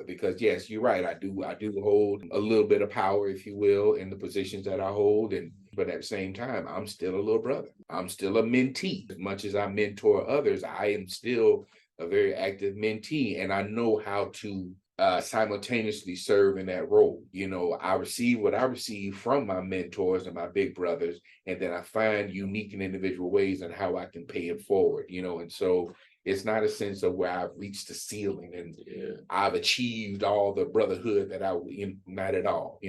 brother, because yes, you're right. I do hold a little bit of power, if you will, in the positions that I hold. And but at the same time, I'm still a little brother. I'm still a mentee. As much as I mentor others, I am still a very active mentee, and I know how to simultaneously serve in that role. I receive what I receive from my mentors and my big brothers, and then I find unique and individual ways on how I can pay it forward. And so it's not a sense of where I've reached the ceiling and I've achieved all the brotherhood that not at all.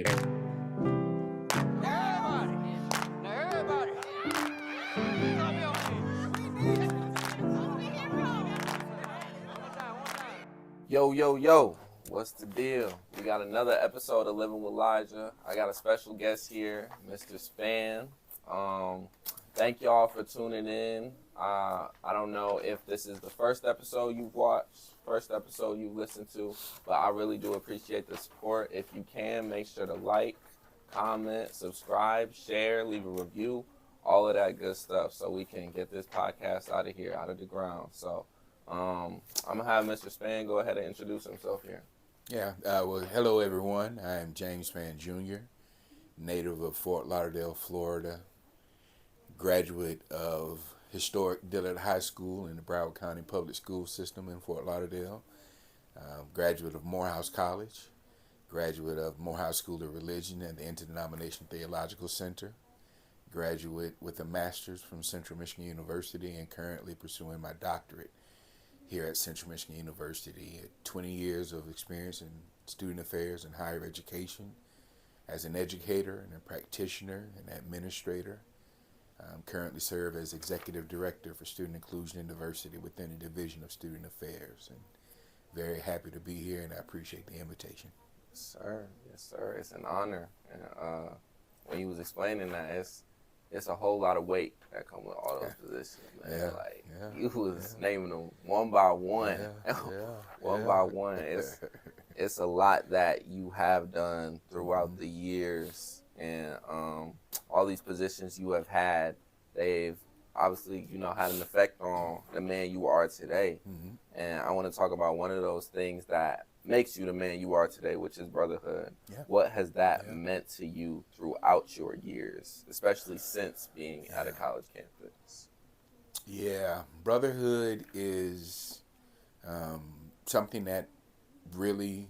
Yo, yo, yo, what's the deal? We got another episode of Living with Elijah. I got a special guest here, Mr. Span. Thank y'all for tuning in. I don't know if this is the first episode you've watched, first episode you've listened to, but I really do appreciate the support. If you can, make sure to like, comment, subscribe, share, leave a review, all of that good stuff so we can get this podcast out of here, out of the ground. So I'm going to have Mr. Span go ahead and introduce himself here. Yeah, well, hello everyone. I am James Span Jr., native of Fort Lauderdale, Florida, graduate of historic Dillard High School in the Broward County Public School System in Fort Lauderdale, graduate of Morehouse College, graduate of Morehouse School of Religion and the Interdenominational Theological Center, graduate with a master's from Central Michigan University, and currently pursuing my doctorate here at Central Michigan University. 20 years of experience in student affairs and higher education as an educator and a practitioner and administrator. Currently serve as Executive Director for Student Inclusion and Diversity within the Division of Student Affairs. And very happy to be here, and I appreciate the invitation. Yes, sir. It's an honor. And when you was explaining that, it's a whole lot of weight that come with all those positions, man. You was naming them one by one. By one. It's a lot that you have done throughout the years, and all these positions you have had, they've obviously, had an effect on the man you are today. Mm-hmm. And I want to talk about one of those things that makes you the man you are today, which is brotherhood. Yeah. What has that meant to you throughout your years, especially since being at a college campus? Yeah, brotherhood is something that really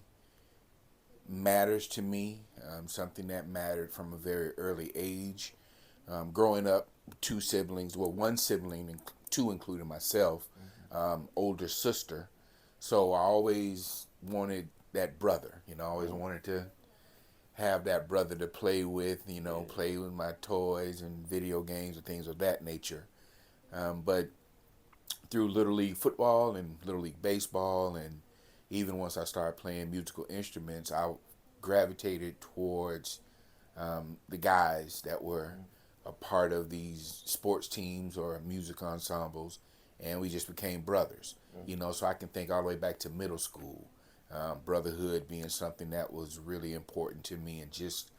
matters to me, something that mattered from a very early age. Growing up, two siblings, well, one sibling, two including myself, older sister. So I always wanted that brother, I always wanted to have that brother to play with, play with my toys and video games and things of that nature. But through Little League football and Little League baseball, and even once I started playing musical instruments, I gravitated towards the guys that were a part of these sports teams or music ensembles, and we just became brothers. So I can think all the way back to middle school, brotherhood being something that was really important to me, and just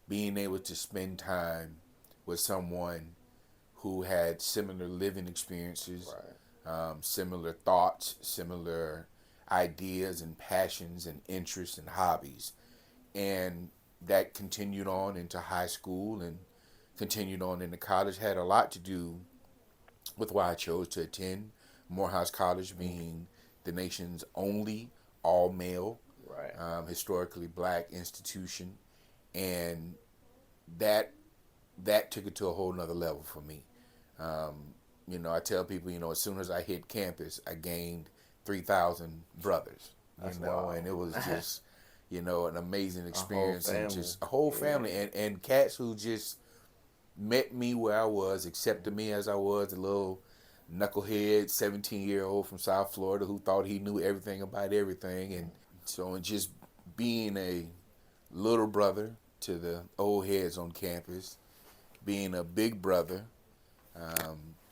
being able to spend time with someone who had similar living experiences, similar thoughts, similar ideas and passions and interests and hobbies. And that continued on into high school and continued on into college. Had a lot to do with why I chose to attend Morehouse College, being the nation's only all-male, historically black institution. And that took it to a whole nother level for me. I tell people, as soon as I hit campus, I gained 3,000 brothers, and it was just, an amazing experience, and just a whole family, and cats who just met me where I was, accepted me as I was, a little knucklehead 17-year-old from South Florida who thought he knew everything about everything. And so, and just being a little brother to the old heads on campus, being a big brother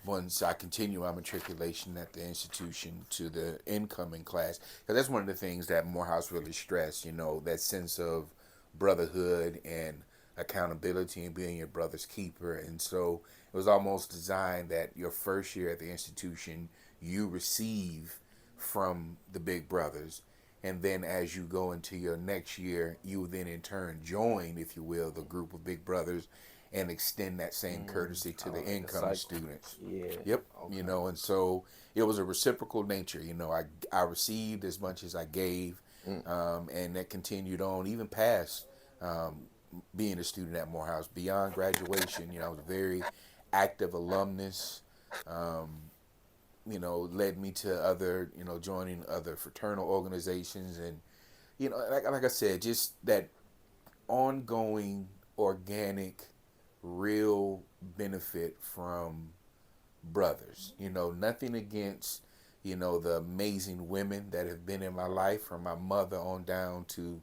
once I continue my matriculation at the institution to the incoming class. Because that's one of the things that Morehouse really stressed, that sense of brotherhood and accountability and being your brother's keeper. And so it was almost designed that your first year at the institution, you receive from the big brothers, And then as you go into your next year, you then in turn join, if you will, the group of big brothers and extend that same courtesy to the incoming students. Yeah. Yep. Okay. You know, and so it was a reciprocal nature. You know, I received as much as I gave, and that continued on even past being a student at Morehouse. Beyond graduation, you know, I was a very active alumnus. You know, led me to other, you know, joining other fraternal organizations, and you know, like I said, just that ongoing, organic, real benefit from brothers. You know, nothing against, you know, the amazing women that have been in my life, from my mother on down to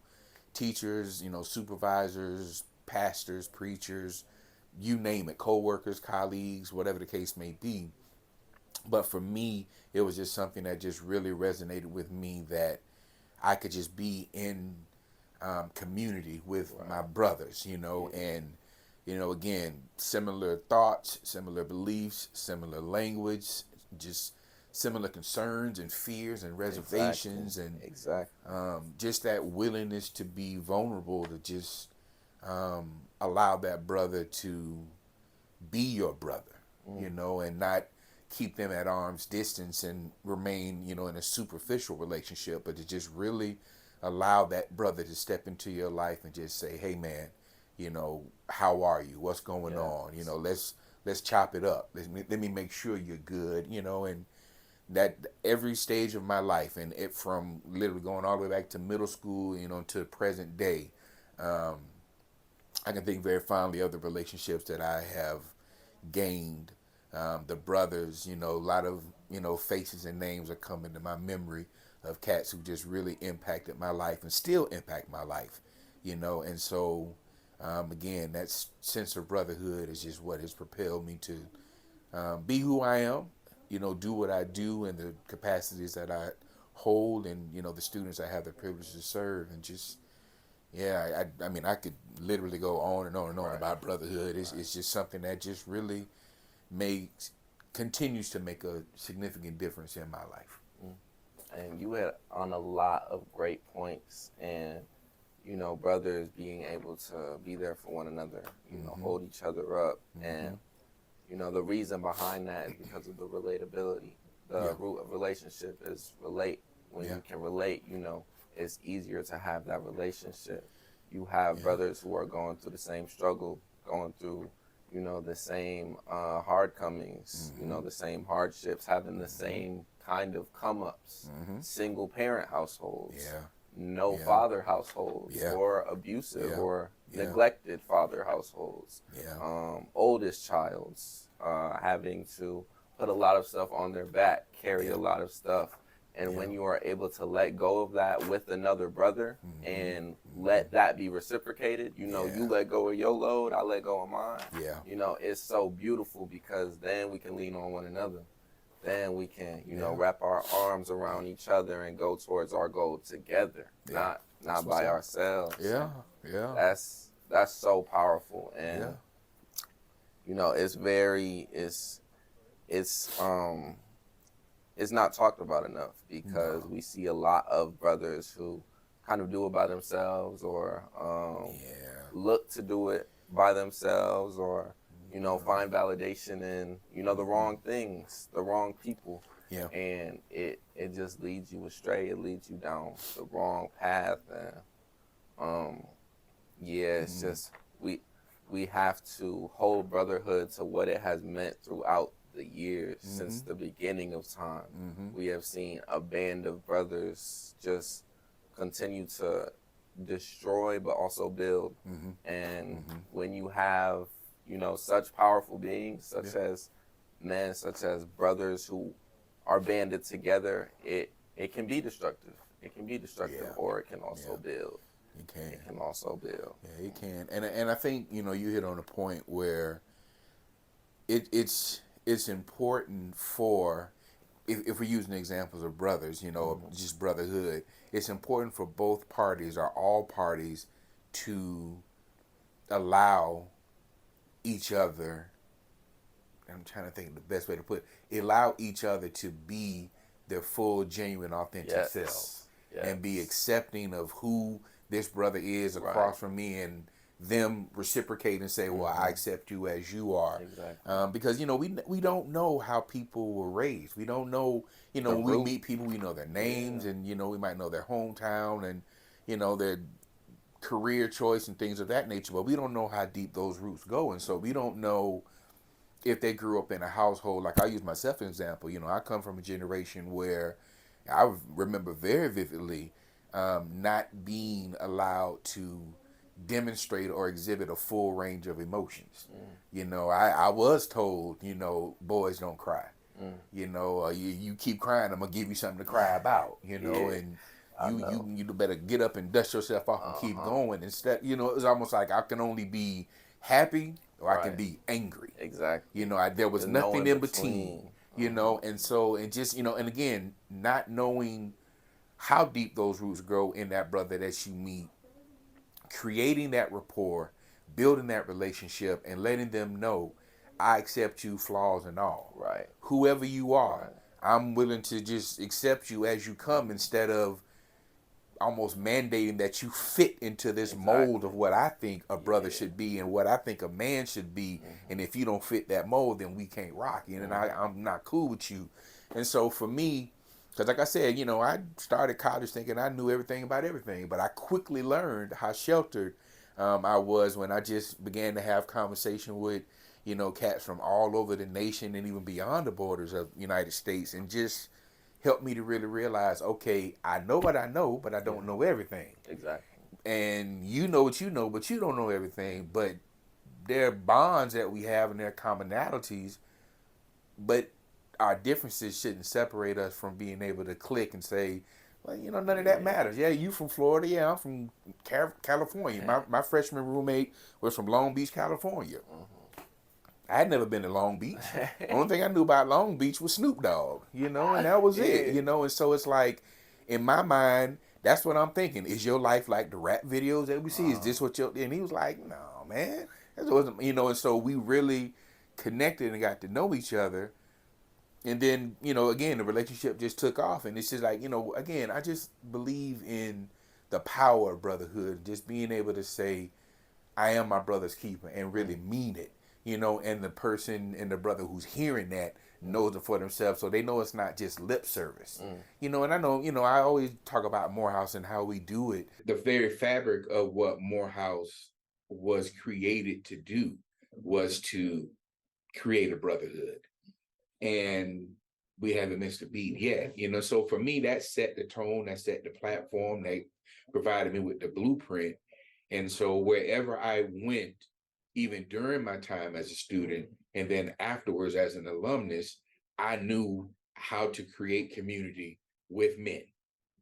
teachers, you know, supervisors, pastors, preachers, you name it, co-workers, colleagues, whatever the case may be. But for me, it was just something that just really resonated with me, that I could just be in community with my brothers, you know, and, you know, again, similar thoughts, similar beliefs, similar language, just similar concerns and fears and reservations, and just that willingness to be vulnerable, to just allow that brother to be your brother, you know, and not keep them at arm's distance and remain, you know, in a superficial relationship, but to just really allow that brother to step into your life and just say, hey man, you know, how are you? What's going on? You know, let's chop it up. Let me make sure you're good, you know. And that every stage of my life, and it from literally going all the way back to middle school, you know, to present day, I can think very fondly of the relationships that I have gained. The brothers, you know, a lot of, you know, faces and names are coming to my memory of cats who just really impacted my life and still impact my life, you know. And so, again, that sense of brotherhood is just what has propelled me to be who I am, you know, do what I do in the capacities that I hold, and, you know, the students I have the privilege to serve. And just, yeah, I mean, I could literally go on and on and on about brotherhood. It's just something that just really continues to make a significant difference in my life. And you had on a lot of great points, and, you know, brothers being able to be there for one another, you know, hold each other up. And, you know, the reason behind that is because of the relatability. The root of relationship is relate. When you can relate, you know, it's easier to have that relationship. You have brothers who are going through the same struggle, going through, you know, the same hard comings, you know, the same hardships, having the same kind of come-ups, single parent households, no father households, or abusive or neglected father households, oldest child's having to put a lot of stuff on their back, carry a lot of stuff. And when you are able to let go of that with another brother and let that be reciprocated, you know, you let go of your load, I let go of mine. You know, it's so beautiful, because then we can lean on one another. Then we can, you know, wrap our arms around each other and go towards our goal together, not by ourselves. That's so powerful. And, you know, it's not talked about enough, because we see a lot of brothers who kind of do it by themselves, or look to do it by themselves, or, you know, find validation in, you know, the wrong things, the wrong people. And it just leads you astray. It leads you down the wrong path. And it's just we have to hold brotherhood to what it has meant throughout the years, since the beginning of time. We have seen a band of brothers just continue to destroy but also build. And when you have, you know, such powerful beings, such as men, such as brothers who are banded together, it can be destructive. It can be destructive, or it can also build. It can also build. It can. And I think, you know, you hit on a point where it's important for, if we're using examples of brothers, you know, just brotherhood, it's important for both parties, or all parties, to allow each other, I'm trying to think of the best way to put it, allow each other to be their full, genuine, authentic selves. and be accepting of who this brother is across from me, and them reciprocate and say, well, I accept you as you are. Exactly. Because, we don't know how people were raised. We don't know, when we meet people, we know their names, and, we might know their hometown and, their career choice and things of that nature, but we don't know how deep those roots go. And so we don't know if they grew up in a household, like I use myself as an example. I come from a generation where I remember very vividly not being allowed to demonstrate or exhibit a full range of emotions. I was told, boys don't cry. You keep crying, I'm gonna give you something to cry about. And you better get up and dust yourself off and keep going. Instead, it was almost like I can only be happy or I can be angry. Exactly. There was nothing in between. And so, and just, and again, not knowing how deep those roots grow in that brother that you meet, creating that rapport, building that relationship, and letting them know, I accept you, flaws and all. Right. Whoever you are, I'm willing to just accept you as you come, instead of almost mandating that you fit into this mold of what I think a brother should be and what I think a man should be. And if you don't fit that mold, then we can't rock. And I'm not cool with you. And so for me, because like I said, I started college thinking I knew everything about everything, but I quickly learned how sheltered I was when I just began to have conversation with, cats from all over the nation and even beyond the borders of the United States, and just helped me to really realize, okay, I know what I know, but I don't know everything. Exactly. And you know what you know, but you don't know everything. But there are bonds that we have and there are commonalities, but our differences shouldn't separate us from being able to click and say, well, none of that matters. Yeah, you from Florida. Yeah, I'm from California. My freshman roommate was from Long Beach, California. I had never been to Long Beach. The only thing I knew about Long Beach was Snoop Dogg, and that was it, and so it's like, in my mind, that's what I'm thinking. Is your life like the rap videos that we see? Is this what and he was like, no, man. That wasn't, and so we really connected and got to know each other. And then, again, the relationship just took off. And it's just like, again, I just believe in the power of brotherhood, just being able to say, I am my brother's keeper, and really mean it. And the person and the brother who's hearing that knows it for themselves, so they know it's not just lip service. And I know, I always talk about Morehouse and how we do it. The very fabric of what Morehouse was created to do was to create a brotherhood. And we haven't missed a beat yet. So for me, that set the tone, that set the platform, they provided me with the blueprint. And so wherever I went, even during my time as a student, and then afterwards as an alumnus, I knew how to create community with men.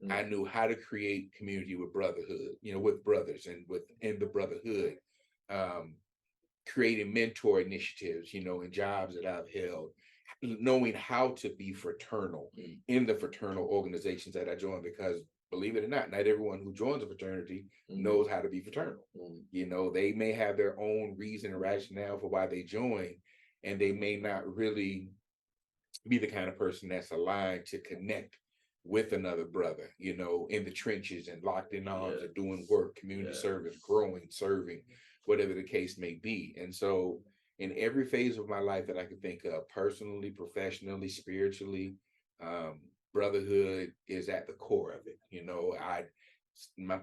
I knew how to create community with brotherhood, with brothers and within the brotherhood, creating mentor initiatives, in jobs that I've held, knowing how to be fraternal in the fraternal organizations that I joined, because believe it or not everyone who joins a fraternity knows how to be fraternal. They may have their own reason and rationale for why they join, and they may not really be the kind of person that's aligned to connect with another brother, in the trenches and locked in arms or doing work, community service, growing, serving, whatever the case may be. And so in every phase of my life that I could think of, personally, professionally, spiritually, brotherhood is at the core of it. My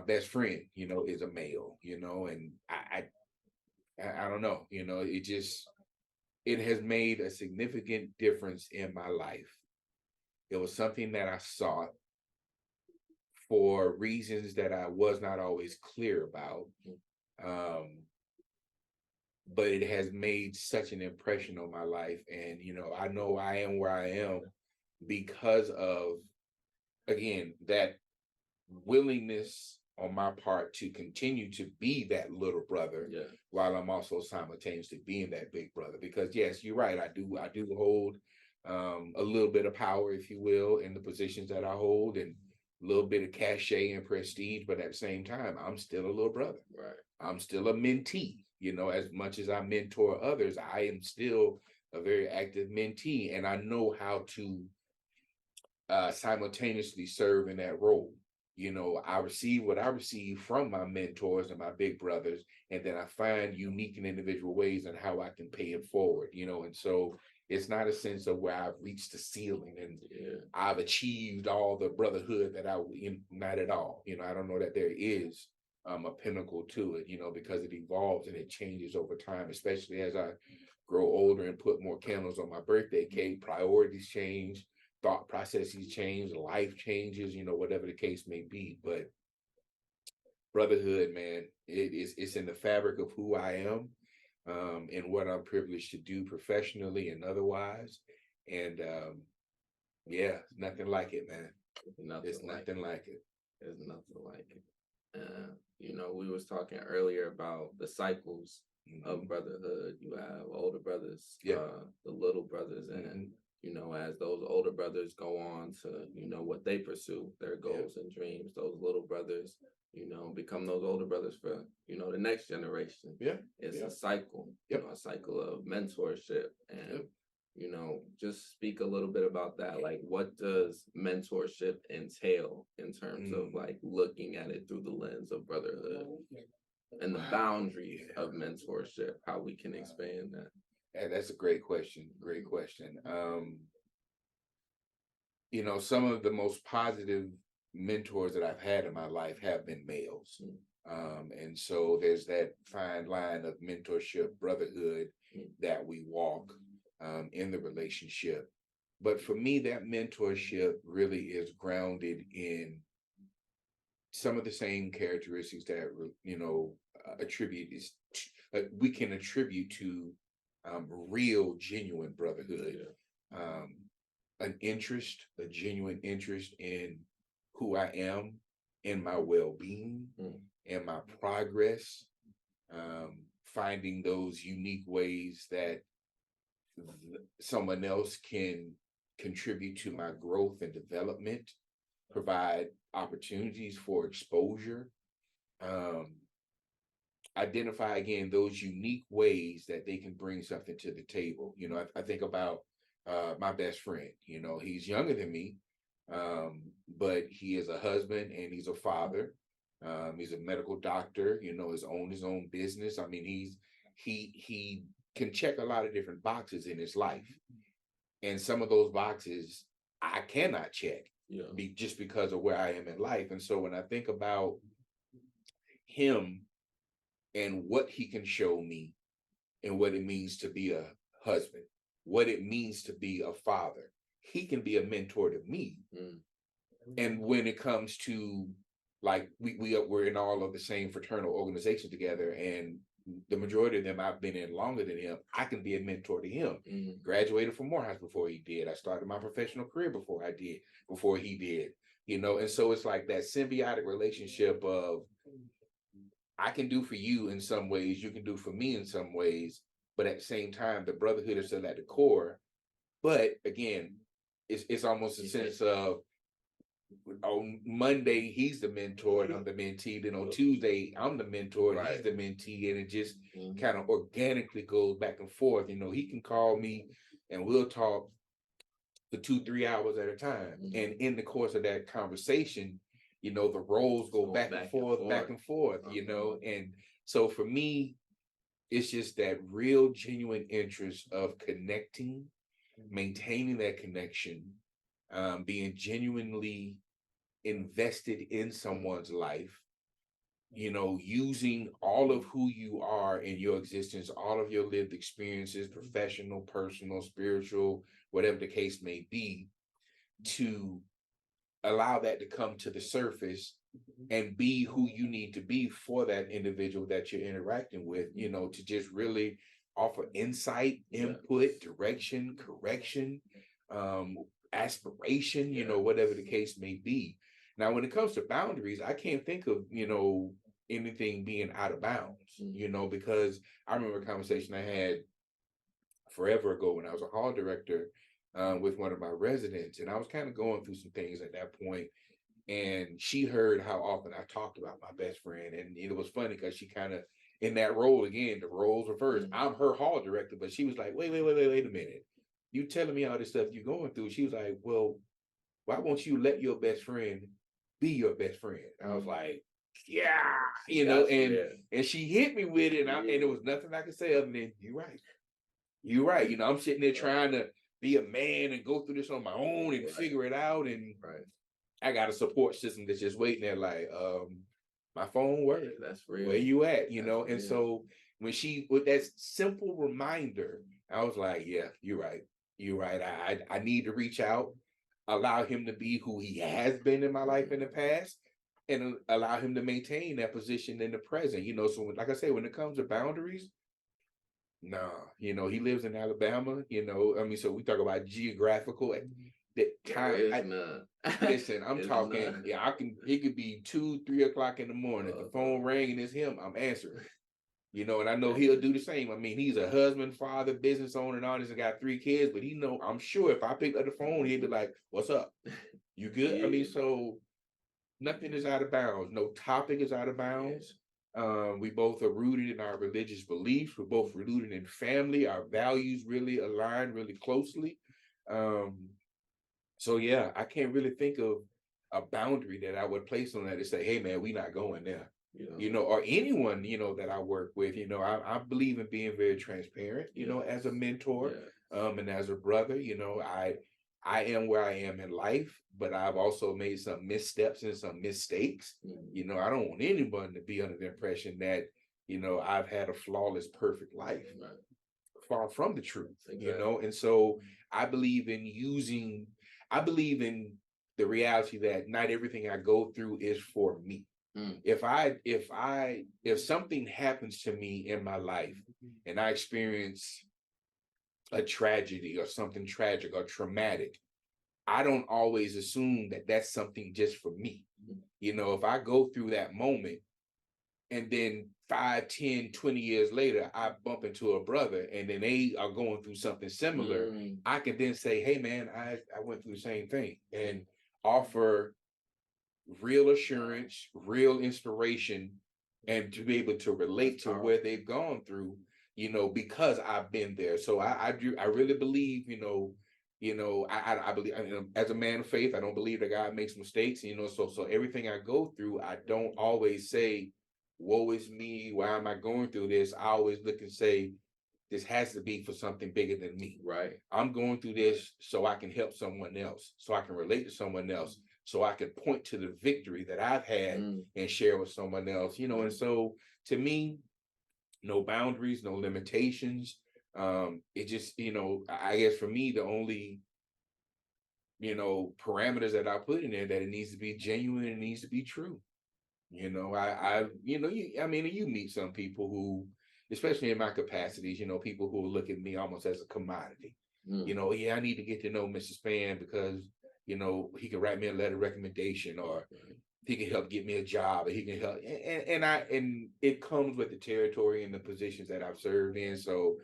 best friend, is a male, and I don't know, it has made a significant difference in my life. It was something that I sought for reasons that I was not always clear about. But it has made such an impression on my life. And, I know I am where I am because of, again, that willingness on my part to continue to be that little brother while I'm also simultaneously being that big brother. Because yes, you're right. I do hold a little bit of power, if you will, in the positions that I hold, and a little bit of cachet and prestige. But at the same time, I'm still a little brother. Right. I'm still a mentee. As much as I mentor others, I am still a very active mentee, and I know how to simultaneously serve in that role. I receive what I receive from my mentors and my big brothers, and then I find unique and individual ways on how I can pay it forward, and so it's not a sense of where I've reached the ceiling and I've achieved all the brotherhood that not at all. I don't know that there is a pinnacle to it, because it evolves and it changes over time, especially as I grow older and put more candles on my birthday cake. Priorities change, thought processes change, life changes, whatever the case may be. But brotherhood, man, it's in the fabric of who I am, and what I'm privileged to do professionally and otherwise. And yeah, nothing like it, man. It's nothing like it. There's nothing like it. We was talking earlier about the cycles of brotherhood. You have older brothers, the little brothers, and as those older brothers go on to, what they pursue, their goals and dreams, those little brothers, become those older brothers for, the next generation. It's a cycle, a cycle of mentorship. And, just speak a little bit about that. Like, what does mentorship entail in terms of like looking at it through the lens of brotherhood and the boundaries of mentorship, how we can expand that? Yeah, that's a great question. Great question. Some of the most positive mentors that I've had in my life have been males. And so there's that fine line of mentorship, brotherhood that we walk in the relationship. But for me, that mentorship really is grounded in some of the same characteristics that, we can attribute to real, genuine brotherhood. A genuine interest in who I am, in my well-being, in my progress, finding those unique ways that someone else can contribute to my growth and development, provide opportunities for exposure, identify again those unique ways that they can bring something to the table. I think about my best friend. He's younger than me, but he is a husband and he's a father. He's a medical doctor. His own business. I mean, he can check a lot of different boxes in his life, and some of those boxes I cannot check just because of where I am in life. And so when I think about him and what he can show me and what it means to be a husband, what it means to be a father, he can be a mentor to me. And when it comes to, like, we're in all of the same fraternal organization together, and the majority of them I've been in longer than him, I can be a mentor to him. Graduated from Morehouse before he did. I started my professional career before he did, and so it's like that symbiotic relationship of, I can do for you in some ways, you can do for me in some ways, but at the same time, the brotherhood is still at the core. But again, it's almost a sense of, on Monday he's the mentor and I'm the mentee. Then on Tuesday I'm the mentor and he's the mentee, and it just kind of organically goes back and forth. He can call me and we'll talk for 2-3 hours at a time, and in the course of that conversation, the roles go back and forth, and so for me, it's just that real genuine interest of connecting, maintaining that connection, being genuinely invested in someone's life, using all of who you are in your existence, all of your lived experiences, professional, personal, spiritual, whatever the case may be, to allow that to come to the surface and be who you need to be for that individual that you're interacting with, to just really offer insight, input, direction, correction, aspiration, whatever the case may be. Now, when it comes to boundaries, I can't think of, anything being out of bounds, because I remember a conversation I had forever ago when I was a hall director with one of my residents, and I was kind of going through some things at that point, and she heard how often I talked about my best friend, and it was funny because she kind of, in that role again, the roles reversed. I'm her hall director, but she was like, wait a minute, you telling me all this stuff you're going through? She was like, well, why won't you let your best friend be your best friend? I was like, yeah, and she hit me with it, and there was nothing I could say other than, you're right. You're right. I'm sitting there trying to be a man and go through this on my own and figure it out. And I got a support system that's just waiting there, like, my phone works. Yeah, that's real. Where you at? And so when she, with that simple reminder, I was like, yeah, you're right. You're right. I need to reach out, allow him to be who he has been in my life in the past, and allow him to maintain that position in the present. So like I say, when it comes to boundaries, no, he lives in Alabama, so we talk about geographical that time. Listen, I'm talking, it could be 2, 3 o'clock in the morning. The phone rang and it's him, I'm answering. And I know he'll do the same. I mean, he's a husband, father, business owner, and all this, and got 3 kids, but I'm sure if I picked up the phone, he'd be like, what's up? You good? I mean, so nothing is out of bounds. No topic is out of bounds. We both are rooted in our religious beliefs. We're both rooted in family. Our values really align really closely. So yeah, I can't really think of a boundary that I would place on that to say, hey man, we're not going there. Or anyone, that I work with, I believe in being very transparent, as a mentor, and as a brother, I am where I am in life, but I've also made some missteps and some mistakes. I don't want anyone to be under the impression that, I've had a flawless, perfect life. Far from the truth, and so I believe in the reality that not everything I go through is for me. If something happens to me in my life and I experience a tragedy or something tragic or traumatic, I don't always assume that that's something just for me. If I go through that moment and then 5, 10, 20 years later, I bump into a brother and then they are going through something similar, I can then say, hey man, I went through the same thing, and offer real assurance, real inspiration, and to be able to relate to where they've gone through, because I've been there. So I really believe, I believe, as a man of faith, I don't believe that God makes mistakes, so everything I go through, I don't always say, woe is me, why am I going through this? I always look and say, this has to be for something bigger than me. Right. I'm going through this so I can help someone else, so I can relate to someone else, so I can point to the victory that I've had and share with someone else, and so to me, no boundaries, no limitations. It just, I guess for me, the only, parameters that I put in there, that it needs to be genuine, and it needs to be true. You meet some people who, especially in my capacities, people who look at me almost as a commodity. I need to get to know Mr. Span because, he can write me a letter of recommendation, or he can help get me a job, or he can help. And it comes with the territory and the positions that I've served in. So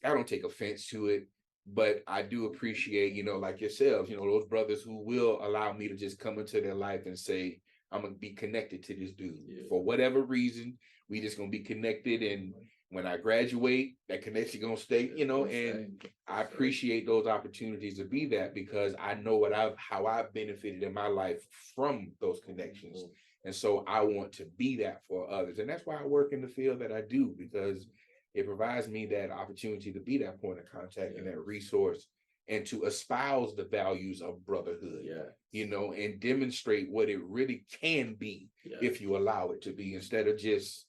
I don't take offense to it, but I do appreciate, like yourselves, those brothers who will allow me to just come into their life and say, I'm going to be connected to this dude for whatever reason. We just going to be connected. And when I graduate, that connection going to stay, and I appreciate those opportunities to be that, because I know how I've benefited in my life from those connections. And so I want to be that for others. And that's why I work in the field that I do, because it provides me that opportunity to be that point of contact and that resource, and to espouse the values of brotherhood, and demonstrate what it really can be if you allow it to be, instead of just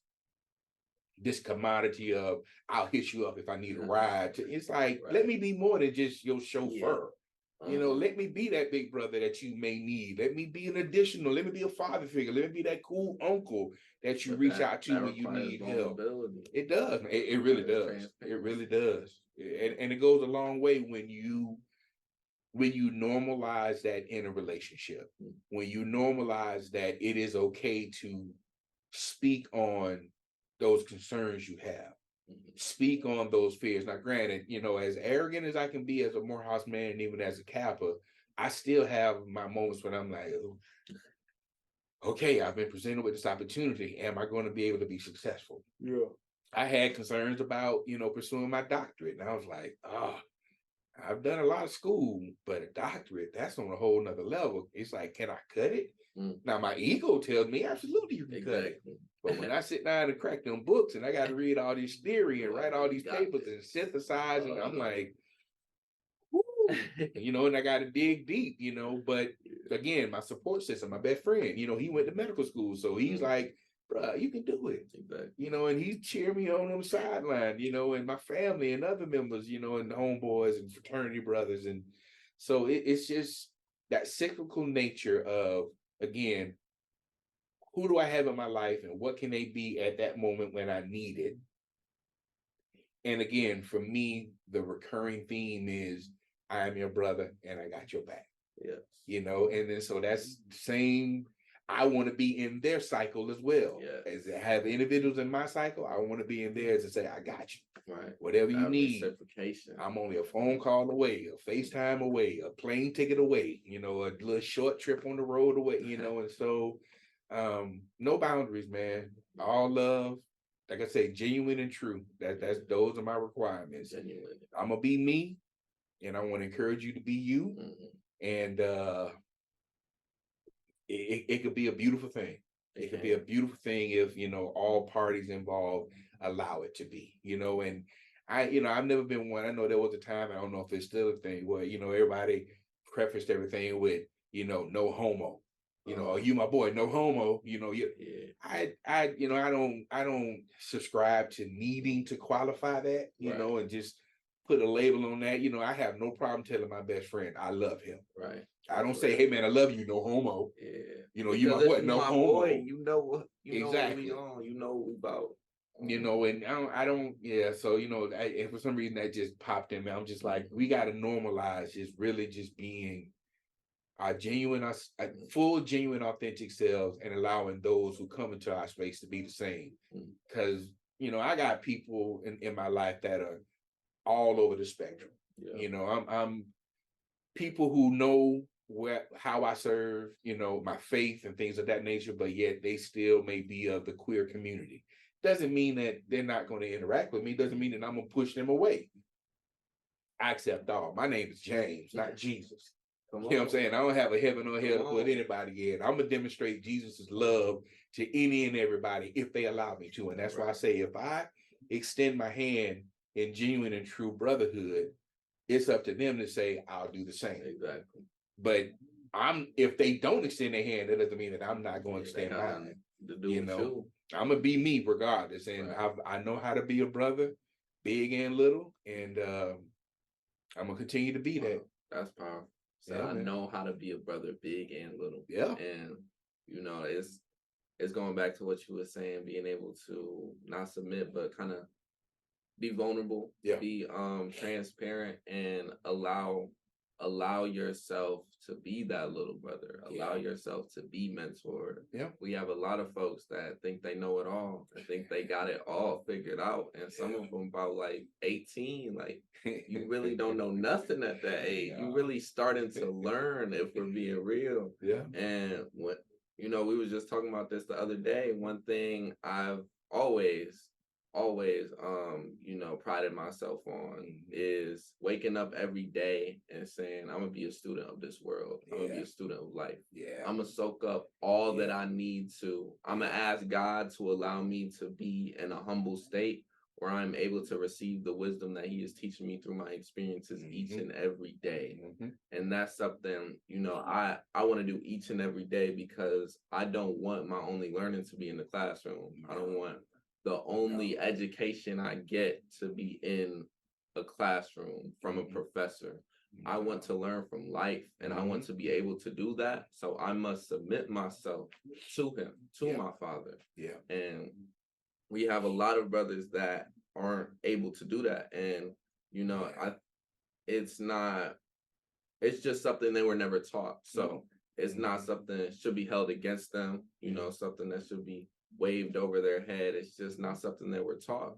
this commodity of, I'll hit you up if I need a ride. It's like, let me be more than just your chauffeur. Let me be that big brother that you may need. Let me be an additional. Let me be a father figure. Let me be that cool uncle that you reach out to when you need help. It does. It really does. It really does. And it goes a long way when you normalize that in a relationship, when you normalize that it is okay to speak on those concerns you have, speak on those fears. Now, granted, as arrogant as I can be as a Morehouse man, and even as a Kappa, I still have my moments when I'm like, oh, okay, I've been presented with this opportunity. Am I going to be able to be successful? I had concerns about, pursuing my doctorate. And I was like, I've done a lot of school, but a doctorate, that's on a whole nother level. It's like, can I cut it? Now my ego tells me absolutely you can cut it. But when I sit down and crack them books and I got to read all this theory and write all these papers and synthesize, and I'm like, and I got to dig deep, but again, my support system, my best friend, he went to medical school. So he's like, bro, you can do it. And he cheered me on the sideline, and my family and other members, and the homeboys and fraternity brothers. And so it's just that cyclical nature of, again, who do I have in my life and what can they be at that moment when I need it? And again, for me, the recurring theme is I am your brother and I got your back. Yes. And then so that's the same. I want to be in their cycle as well. As I have individuals in my cycle, I want to be in theirs and say, I got you. Right. Whatever you need. Reciprocation. I'm only a phone call away, a FaceTime away, a plane ticket away, a little short trip on the road away, and so no boundaries, man. All love. Like I say, genuine and true. Those are my requirements. Genuine. I'm gonna be me, and I want to encourage you to be you. And it could be a beautiful thing. It could be a beautiful thing if all parties involved allow it to be. And I've never been one. I know there was a time, I don't know if it's still a thing, where everybody prefaced everything with no homo. Oh, you my boy, no homo. I don't subscribe to needing to qualify that, and just put a label on that. I have no problem telling my best friend I love him. Right. I don't say, hey man, I love you, no homo. Yeah. You my boy, no homo. Boy, you know what exactly. we on, you know what we about. And I don't, so and for some reason that just popped in me. I'm just like, we got to normalize just really just being our full, genuine, authentic selves, and allowing those who come into our space to be the same. Because I got people in my life that are all over the spectrum. I'm people who know how I serve, my faith and things of that nature, but yet they still may be of the queer community. Doesn't mean that they're not going to interact with me. Doesn't mean that I'm going to push them away. I accept all. My name is James, not Jesus. You know what I'm saying? I don't have a heaven or hell to put anybody in. I'm going to demonstrate Jesus' love to any and everybody if they allow me to. And that's why I say, if I extend my hand in genuine and true brotherhood, it's up to them to say, I'll do the same. Exactly. But if they don't extend their hand, that doesn't mean that I'm not going to extend mine. I'm going to be me regardless. And I know how to be a brother, big and little. And I'm going to continue to be that. That's powerful. So I know how to be a brother, big and little. Yeah. And, it's going back to what you were saying, being able to not submit, but kind of be vulnerable, be transparent, and allow yourself to be that little brother, allow yourself to be mentored. We have a lot of folks that think they know it all, and think they got it all figured out, and some of them about like 18, like you really don't know nothing at that age. You really starting to learn, if we're being real. And what we was just talking about this the other day. One thing I've always prided myself on is waking up every day and saying, I'm gonna be a student of this world. I'm gonna be a student of life. I'm gonna soak up all that I need to. I'm gonna ask God to allow me to be in a humble state where I'm able to receive the wisdom that He is teaching me through my experiences each and every day. And that's something, I want to do each and every day, because I don't want my only learning to be in the classroom. I don't want the only education I get to be in a classroom from a professor. I want to learn from life, and I want to be able to do that. So I must submit myself to Him, to my Father. And we have a lot of brothers that aren't able to do that. And, it's just something they were never taught. So it's not something that should be held against them, something that should be waved over their head. It's just not something they were taught.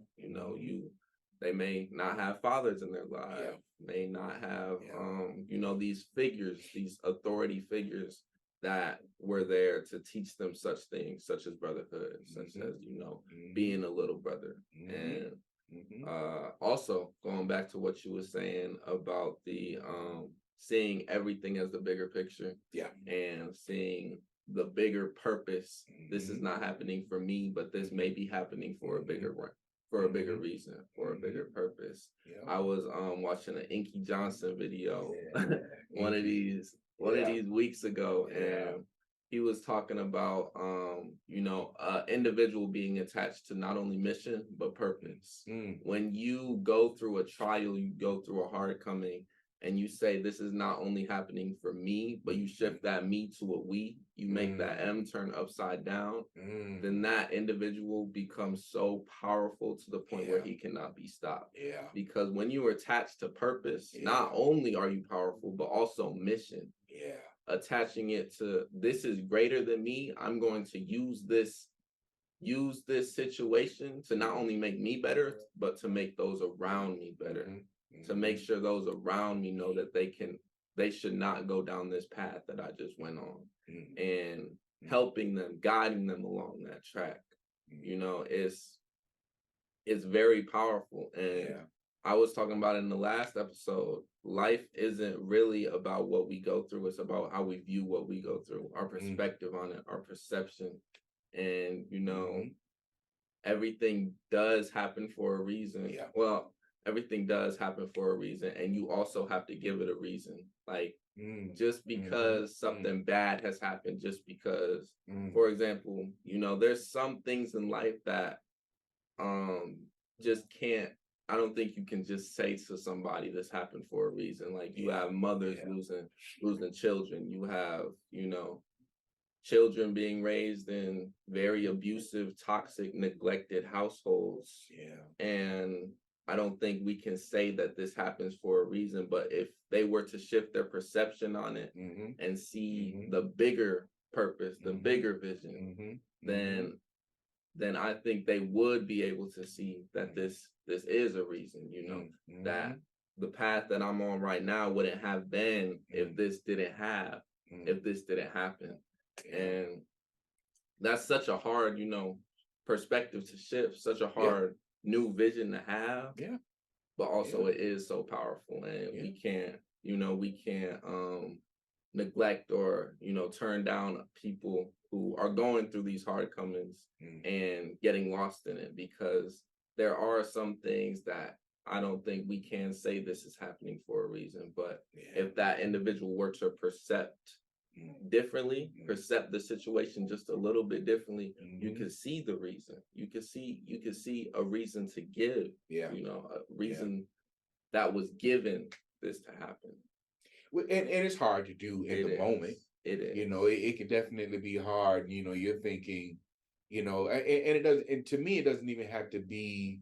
They may not have fathers in their life, may not have these figures, these authority figures that were there to teach them such things, such as brotherhood, such as being a little brother. And Also, going back to what you were saying about the seeing everything as the bigger picture, and seeing the bigger purpose. This is not happening for me, but this may be happening for a bigger reason, for a bigger purpose. I was watching an Inky Johnson video one of these weeks ago, and he was talking about individual being attached to not only mission but purpose. When you go through a trial, you go through a hard coming, and you say, this is not only happening for me, but you shift that me to a we, you make that M turn upside down, then that individual becomes so powerful to the point where he cannot be stopped. Because when you are attached to purpose, not only are you powerful, but also mission. Attaching it to, this is greater than me. I'm going to use this situation to not only make me better, but to make those around me better. To make sure those around me know that they should not go down this path that I just went on, and helping them, guiding them along that track. It's very powerful. And I was talking about in the last episode, life isn't really about what we go through. It's about how we view what we go through, our perspective on it, our perception. And, everything does happen for a reason. Well, everything does happen for a reason, and you also have to give it a reason. Like, just because something bad has happened, just because, for example, there's some things in life that just can't, I don't think you can just say to somebody this happened for a reason. Like, you have mothers losing children. You have, children being raised in very abusive, toxic, neglected households. And I don't think we can say that this happens for a reason, but if they were to shift their perception on it and see the bigger purpose, the bigger vision, then I think they would be able to see that this is a reason, that the path that I'm on right now wouldn't have been if this didn't happen. And that's such a hard, perspective to shift, such a hard new vision to have. But also it is so powerful, and we can't neglect or, turn down people who are going through these hard comings and getting lost in it, because there are some things that I don't think we can say this is happening for a reason. But if that individual were to percept differently, percept the situation just a little bit differently, you can see the reason. You can see a reason to give, a reason that was given this to happen. And it's hard to do in the moment. It is. It can definitely be hard. You're thinking, and it doesn't. And to me, it doesn't even have to be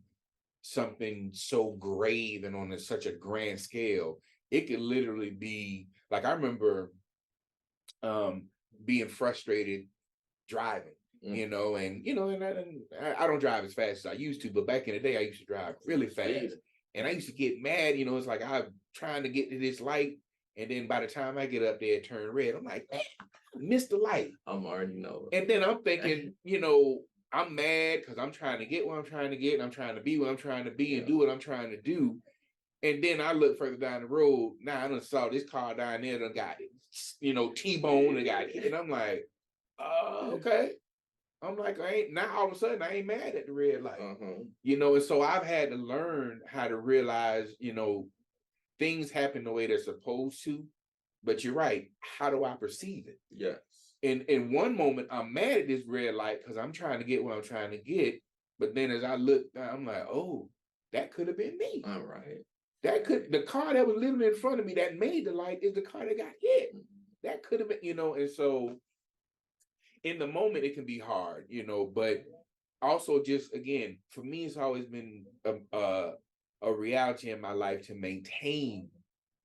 something so grave and on such a grand scale. It could literally be like, I remember being frustrated driving, and I don't drive as fast as I used to, but back in the day, I used to drive really fast, and I used to get mad. It's like I'm trying to get to this light, and then by the time I get up there, it turned red. I'm like, man, I missed the light. I'm already know. And then I'm thinking, I'm mad because I'm trying to get what I'm trying to get, and I'm trying to be what I'm trying to be, and do what I'm trying to do. And then I look further down the road. Now I done saw this car down there done got it, T-bone and got it. And I'm like, okay. I'm like, now all of a sudden I ain't mad at the red light. And so I've had to learn how to realize, things happen the way they're supposed to. But you're right. How do I perceive it? Yes. In one moment, I'm mad at this red light because I'm trying to get what I'm trying to get. But then as I look, I'm like, oh, that could have been me. All right. The car that was literally in front of me that made the light is the car that got hit. That could have been, and so in the moment it can be hard, but also just, again, for me, it's always been a reality in my life to maintain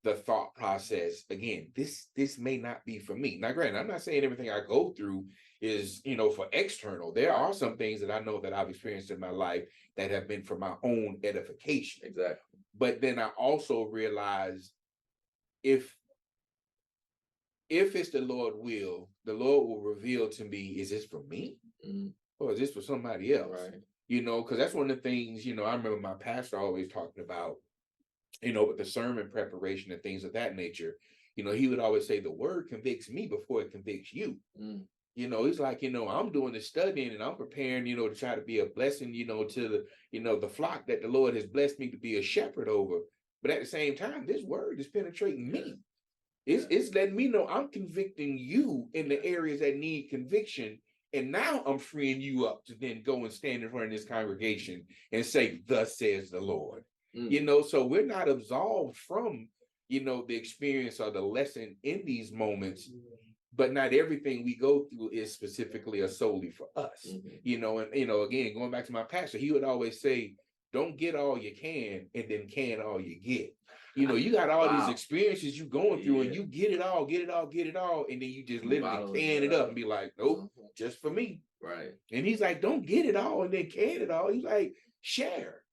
the thought process. Again, this may not be for me. Now, granted, I'm not saying everything I go through is, for external. There are some things that I know that I've experienced in my life that have been for my own edification. Exactly. But then I also realize if it's the Lord will, the Lord will reveal to me, is this for me? Or is this for somebody else? Right. because that's one of the things, I remember my pastor always talking about, with the sermon preparation and things of that nature. He would always say the word convicts me before it convicts you. He's like, I'm doing the studying and I'm preparing, to try to be a blessing, to the flock that the Lord has blessed me to be a shepherd over. But at the same time, this word is penetrating me. It's letting me know I'm convicting you in the areas that need conviction. And now I'm freeing you up to then go and stand in front of this congregation and say, thus says the Lord. So we're not absolved from, the experience or the lesson in these moments, but not everything we go through is specifically or solely for us. And, again, going back to my pastor, he would always say, don't get all you can and then can all you get. You got all these experiences you going through and you get it all, and then you just literally can it up and be like, nope, just for me. Right. And he's like, don't get it all and then can it all. He's like, share.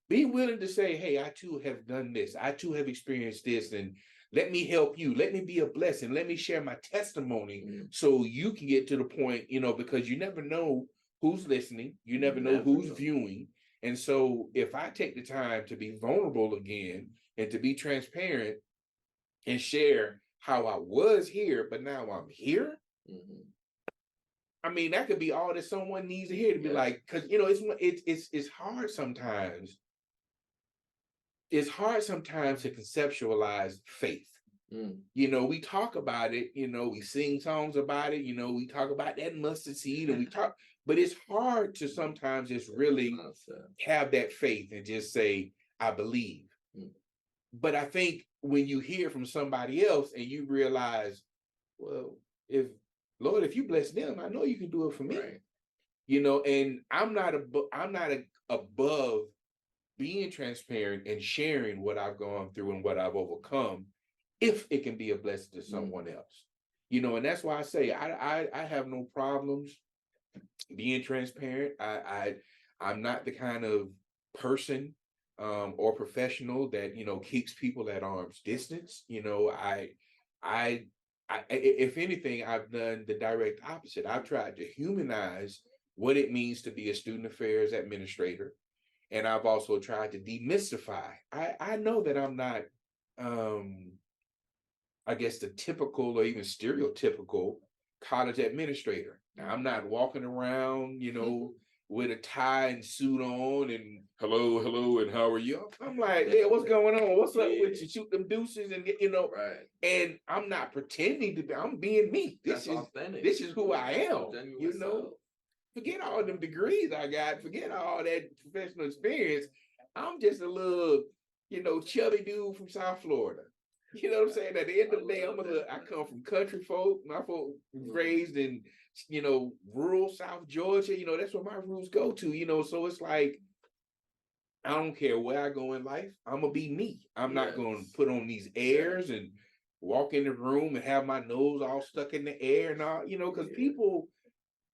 Be willing to say, hey, I too have done this. I too have experienced this, and let me help you. Let me be a blessing. Let me share my testimony so you can get to the point, because you never know who's listening. You never know who's viewing. And so if I take the time to be vulnerable again and to be transparent and share how I was here, but now I'm here. I mean, that could be all that someone needs to hear, to be like, because, it's hard sometimes. It's hard sometimes to conceptualize faith. We talk about it, we sing songs about it, we talk about that mustard seed and but it's hard to sometimes just really have that faith and just say, I believe. But I think when you hear from somebody else and you realize, well, if you bless them, I know you can do it for me. Right. And I'm not above being transparent and sharing what I've gone through and what I've overcome, if it can be a blessing to someone else. And that's why I say I have no problems being transparent. I'm not the kind of person or professional that keeps people at arm's distance. If anything, I've done the direct opposite. I've tried to humanize what it means to be a student affairs administrator. And I've also tried to demystify. I know that I'm not, I guess, the typical or even stereotypical college administrator. Now, I'm not walking around, with a tie and suit on and hello, and how are you? I'm like, yeah, what's going on? What's up with you? Shoot them deuces and get, right. And I'm not pretending to be, I'm being me. This is who I am, Forget all them degrees I got. Forget all that professional experience. I'm just a little, chubby dude from South Florida. You know what I'm saying? At the end of the day, I come from country folk. My folk raised in, rural South Georgia. That's where my roots go to, so it's like, I don't care where I go in life. I'm going to be me. I'm not going to put on these airs and walk in the room and have my nose all stuck in the air and all, because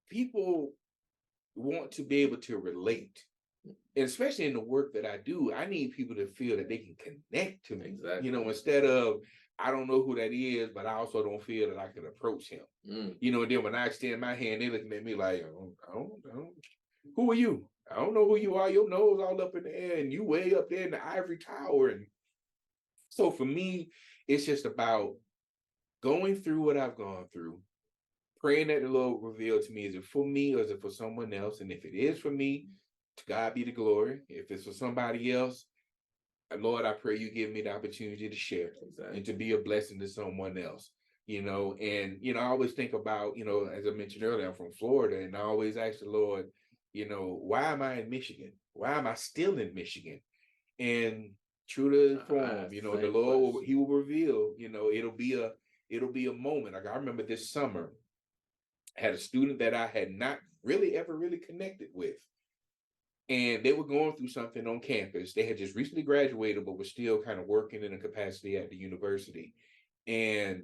people want to be able to relate. And especially in the work that I do, I need people to feel that they can connect to me. Exactly. Instead of, I don't know who that is, but I also don't feel that I can approach him. And then when I extend my hand, they're looking at me like, I don't, who are you? I don't know who you are. Your nose all up in the air and you way up there in the ivory tower. And so for me, it's just about going through what I've gone through, praying that the Lord reveal to me, is it for me or is it for someone else? And if it is for me, to God be the glory. If it's for somebody else, Lord, I pray you give me the opportunity to share and to be a blessing to someone else. And I always think about, as I mentioned earlier, I'm from Florida, and I always ask the Lord, why am I in Michigan? Why am I still in Michigan? And true to form, the Lord, he will reveal, it'll be a moment. Like I remember this summer, I had a student that I had not ever really connected with. And they were going through something on campus. They had just recently graduated, but were still kind of working in a capacity at the university. And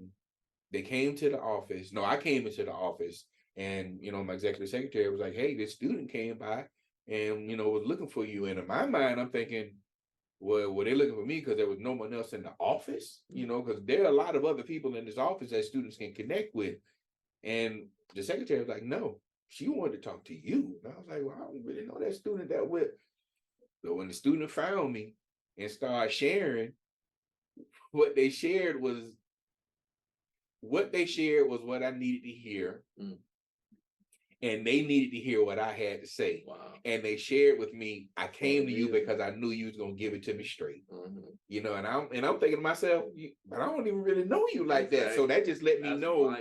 they came to the office. No, I came into the office, and my executive secretary was like, "Hey, this student came by and was looking for you." And in my mind, I'm thinking, well, were they looking for me because there was no one else in the office? Because there are a lot of other people in this office that students can connect with. And the secretary was like, "No, she wanted to talk to you. And I was like, well, I don't really know that student that well. So when the student found me and started sharing, what they shared was what I needed to hear. And they needed to hear what I had to say. Wow. And they shared with me, I came to you because I knew you was gonna give it to me straight. You know, and I'm thinking to myself, but I don't even really know you like that. So that just let me know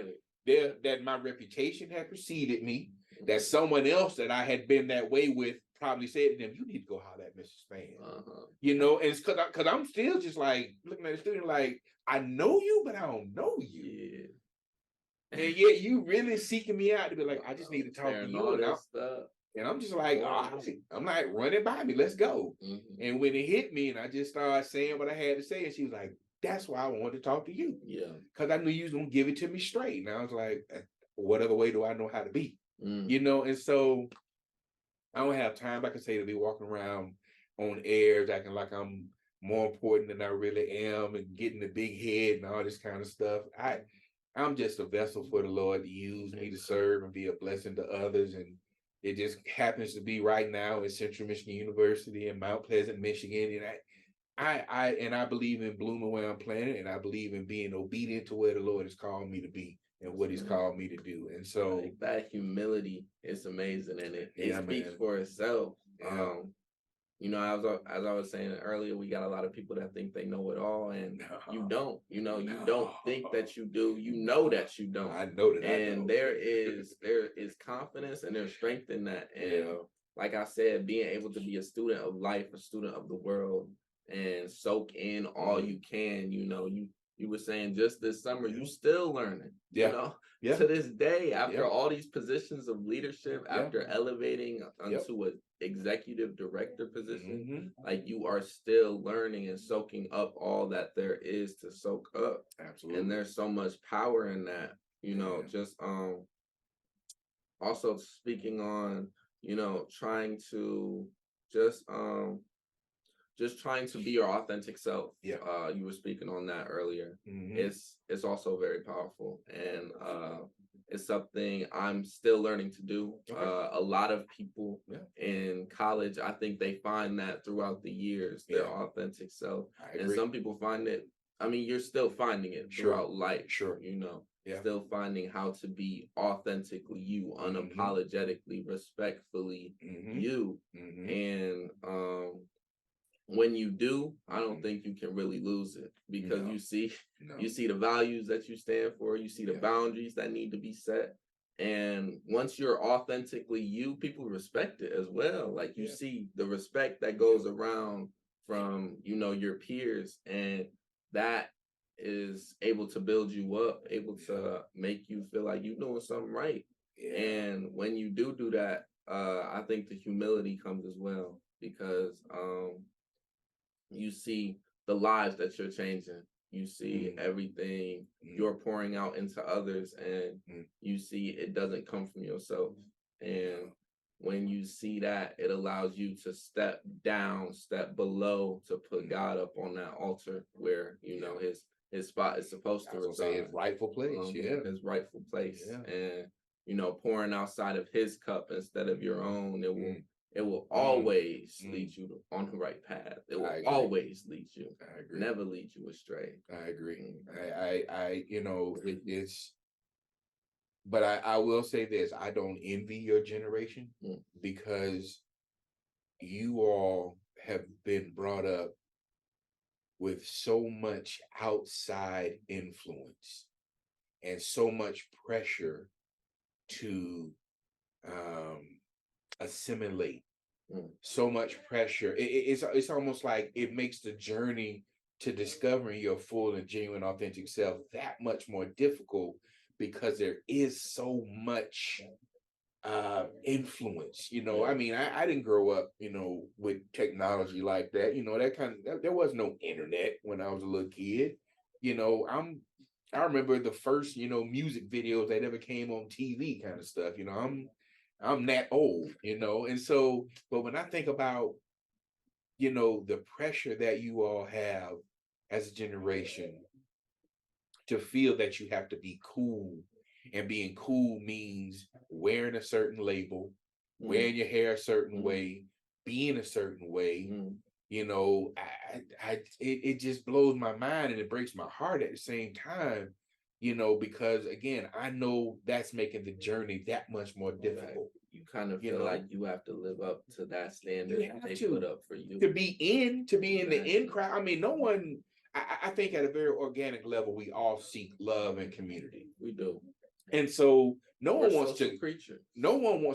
that my reputation had preceded me, that someone else that I had been that way with probably said to them, you need to go holler at Mrs. Span. You know, and it's because I'm still just like looking at the student like, I know you, but I don't know you. Yeah. And yet you really seeking me out to be like, I just need to talk to you. And I'm just like, I'm like, run it by me. Let's go. And when it hit me and I just started saying what I had to say, and she was like, that's why I wanted to talk to you. Yeah. Because I knew you was going to give it to me straight. And I was like, what other way do I know how to be? You know, and so I don't have time, like I say, to be walking around on airs acting like I'm more important than I really am and getting the big head and all this kind of stuff. I'm just a vessel for the Lord to use me to serve and be a blessing to others. And it just happens to be right now at Central Michigan University in Mount Pleasant, Michigan. And I believe in blooming where I'm planted, and I believe in being obedient to where the Lord has called me to be and what he's called me to do. And so like that humility is amazing, and it speaks for itself. Yeah. You know, as I was saying earlier, we got a lot of people that think they know it all, and you don't. You know, you don't think that you do. You know that you don't. I know that. And there is confidence and there's strength in that. And like I said, being able to be a student of life, a student of the world, and soak in all you can. You know, you were saying just this summer, you still learning. You know, to this day, after all these positions of leadership, after elevating onto an executive director position, like you are still learning and soaking up all that there is to soak up. Absolutely. And there's so much power in that. You know, just also speaking on, you know, trying to just trying to be your authentic self. You were speaking on that earlier. It's also very powerful, and it's something I'm still learning to do. A lot of people in college, I think they find that throughout the years, their authentic self. And some people find it, I mean, you're still finding it throughout life. You know, still finding how to be authentically you, unapologetically, respectfully you. And when you do, I don't think you can really lose it, because you see the values that you stand for, you see the boundaries that need to be set. And once you're authentically you, people respect it as well. Like you see the respect that goes around from, you know, your peers, and that is able to build you up, able to make you feel like you're doing something right. And when you do that, I think the humility comes as well, because you see the lives that you're changing. You see everything you're pouring out into others, and you see it doesn't come from yourself. And when you see that, it allows you to step down, step below, to put God up on that altar where, you know, his spot is supposed to reside. His rightful place. His rightful place. And, you know, pouring outside of his cup instead of your own, it will always lead you on the right path. It will always lead you. I agree. Never lead you astray. I agree. I you know, it's, but I will say this, I don't envy your generation, because you all have been brought up with so much outside influence and so much pressure to assimilate, so much pressure. It's almost like it makes the journey to discovering your full and genuine authentic self that much more difficult, because there is so much influence. You know, I mean, I didn't grow up, you know, with technology like that. You know, there was no internet when I was a little kid. You know, I remember the first, you know, music videos that ever came on TV kind of stuff. You know, I'm that old, you know. And so, but when I think about, you know, the pressure that you all have as a generation to feel that you have to be cool, and being cool means wearing a certain label, wearing your hair a certain way, being a certain way. You know, it just blows my mind and it breaks my heart at the same time, you know, because again, I know that's making the journey that much more difficult. You kind of feel like you have to live up to that standard they put up for you. To be in the in crowd. I mean, no one, I think at a very organic level, we all seek love and community. We do. And so no one wants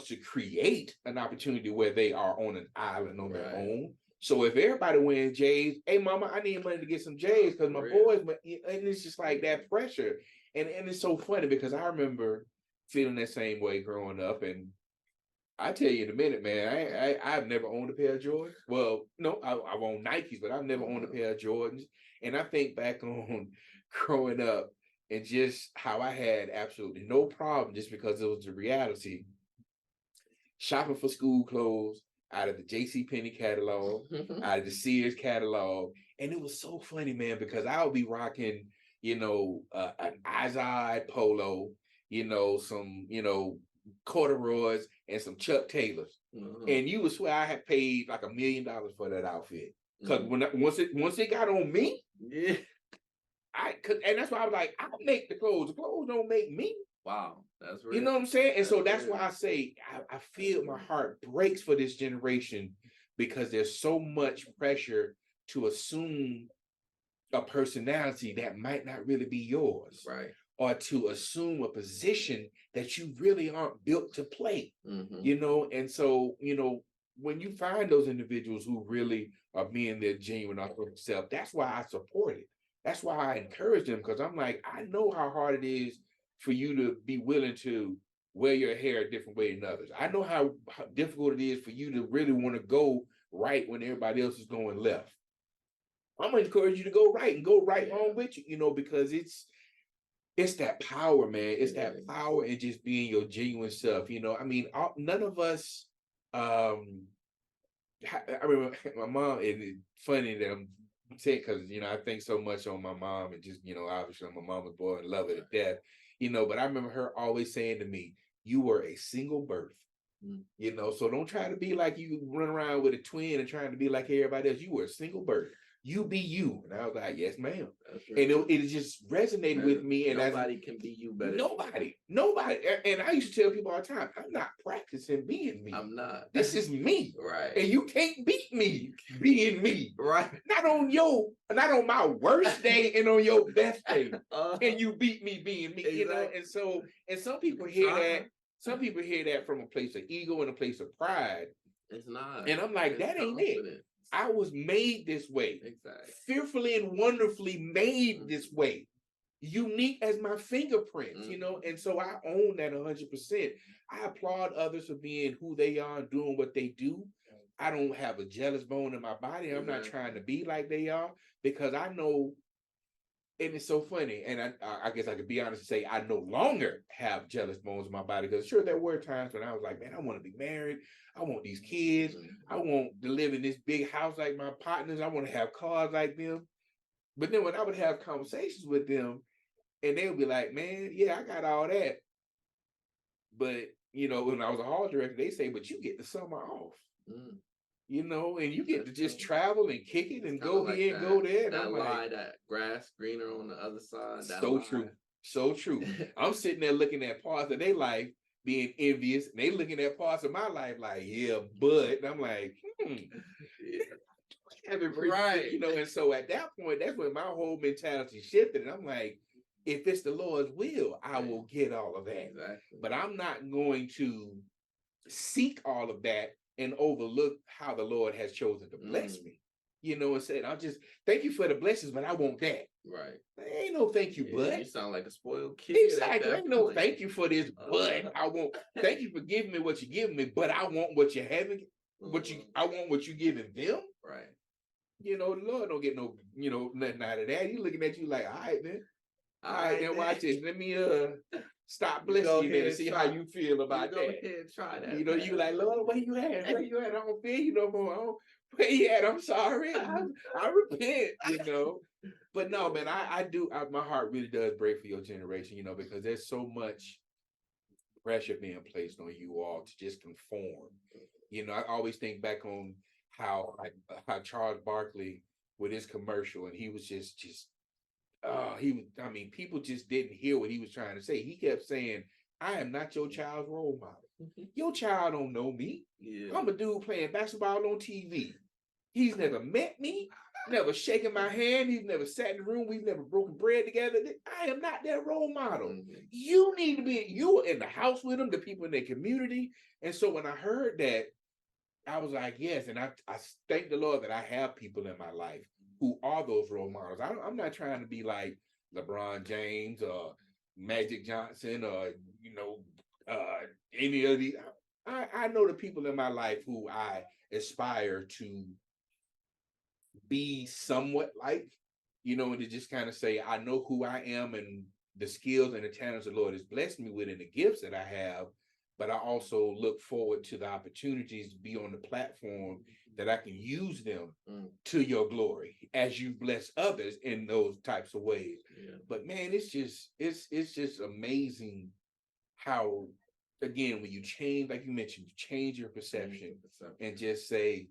to create an opportunity where they are on an island on their own. So if everybody wearing J's, hey mama, I need money to get some J's because my boys, and it's just like that pressure. And it's so funny because I remember feeling that same way growing up. And I tell you in a minute, man, I've never owned a pair of Jordans. Well, no, I've owned Nikes, but I've never owned a pair of Jordans. And I think back on growing up and just how I had absolutely no problem just because it was the reality. Shopping for school clothes out of the JCPenney catalog, out of the Sears catalog. And it was so funny, man, because I would be rocking, you know, an Izod polo, you know, some, you know, corduroys and some Chuck Taylors. And you would swear I had paid like $1 million for that outfit. Because once it got on me, and that's why I was like, I make the clothes. The clothes don't make me. Wow, that's real. You know what I'm saying? And so that's why I say I feel my heart breaks for this generation because there's so much pressure to assume a personality that might not really be yours. Right. Or to assume a position that you really aren't built to play. You know, and so, you know, when you find those individuals who really are being their genuine authentic self, that's why I support it. That's why I encourage them, because I'm like, I know how hard it is for you to be willing to wear your hair a different way than others. I know how difficult it is for you to really want to go right when everybody else is going left. I'm gonna encourage you to go right and go right on with you, you know, because it's that power, man. It's that power in just being your genuine self. You know, I mean, none of us, I remember my mom, and it's funny that I'm saying, because, you know, I think so much on my mom and just, you know, obviously I'm a mama's boy and love her to death, you know, but I remember her always saying to me, you were a single birth. You know, so don't try to be like you run around with a twin and trying to be like everybody else. You were a single birth. You be you. And I was like, yes, ma'am. And it just resonated with me. And nobody can be you better. Nobody. And I used to tell people all the time, I'm not practicing being me. I'm not. This is me. Right. And you can't beat me being me. Right. Not on my worst day and on your best day. And you beat me being me. Exactly. You know, and so, and some people hear that. Some people hear that from a place of ego and a place of pride. It's not. And I'm like, that ain't it. I was made this way. Exactly. Fearfully and wonderfully made this way. Unique as my fingerprints, you know? And so I own that 100%. I applaud others for being who they are and doing what they do. I don't have a jealous bone in my body. I'm not trying to be like they are, because I know, and it's so funny. And I guess I could be honest and say I no longer have jealous bones in my body, because sure, there were times when I was like, man, I want to be married. I want these kids. I want to live in this big house like my partners. I want to have cars like them. But then when I would have conversations with them, and they would be like, man, yeah, I got all that. But, you know, when I was a hall director, they say, but you get the summer off. You know, and you get to just travel and kick it and go like here and go there. And that I'm lie, like, that grass greener on the other side. So true. So true. I'm sitting there looking at parts of their life, being envious, and they looking at parts of my life like, yeah, but. And I'm like, right. You know, and so at that point, that's when my whole mentality shifted. And I'm like, if it's the Lord's will, I will get all of that. Exactly. But I'm not going to seek all of that and overlook how the Lord has chosen to bless me. You know, and said, I'll just thank you for the blessings, but I want that. Right. There ain't no thank you, but. You sound like a spoiled kid. Exactly. Ain't no thank you for this, but I want, thank you for giving me what you're giving me, but I want what you're having, I want what you're giving them. Right. You know, the Lord don't get no, you know, nothing out of that. He's looking at you like, all right, man. All right, then watch this. Let me stop blessing you there and see how you feel about that. Go ahead and try that. You know, you like, Lord, where you at? Where you at? I don't feel you no more. Where you at? I'm sorry. I repent, you know. But no, man, I do. My heart really does break for your generation, you know, because there's so much pressure being placed on you all to just conform. You know, I always think back on how Charles Barkley with his commercial, and he was just I mean, people just didn't hear what he was trying to say. He kept saying, I am not your child's role model. Your child don't know me. Yeah. I'm a dude playing basketball on TV. He's never met me, never shaken my hand. He's never sat in the room. We've never broken bread together. I am not their role model. Mm-hmm. You need to be, you in the house with them, the people in their community. And so when I heard that, I was like, yes. And I thank the Lord that I have people in my life who are those role models. I'm not trying to be like LeBron James or Magic Johnson or, you know, any of these. I know the people in my life who I aspire to be somewhat like, you know, and to just kind of say, I know who I am and the skills and the talents the Lord has blessed me with and the gifts that I have. But I also look forward to the opportunities to be on the platform that I can use them to your glory as you bless others in those types of ways. Yeah. But man, it's just amazing how, again, when you change, like you mentioned, you change your perception and just say,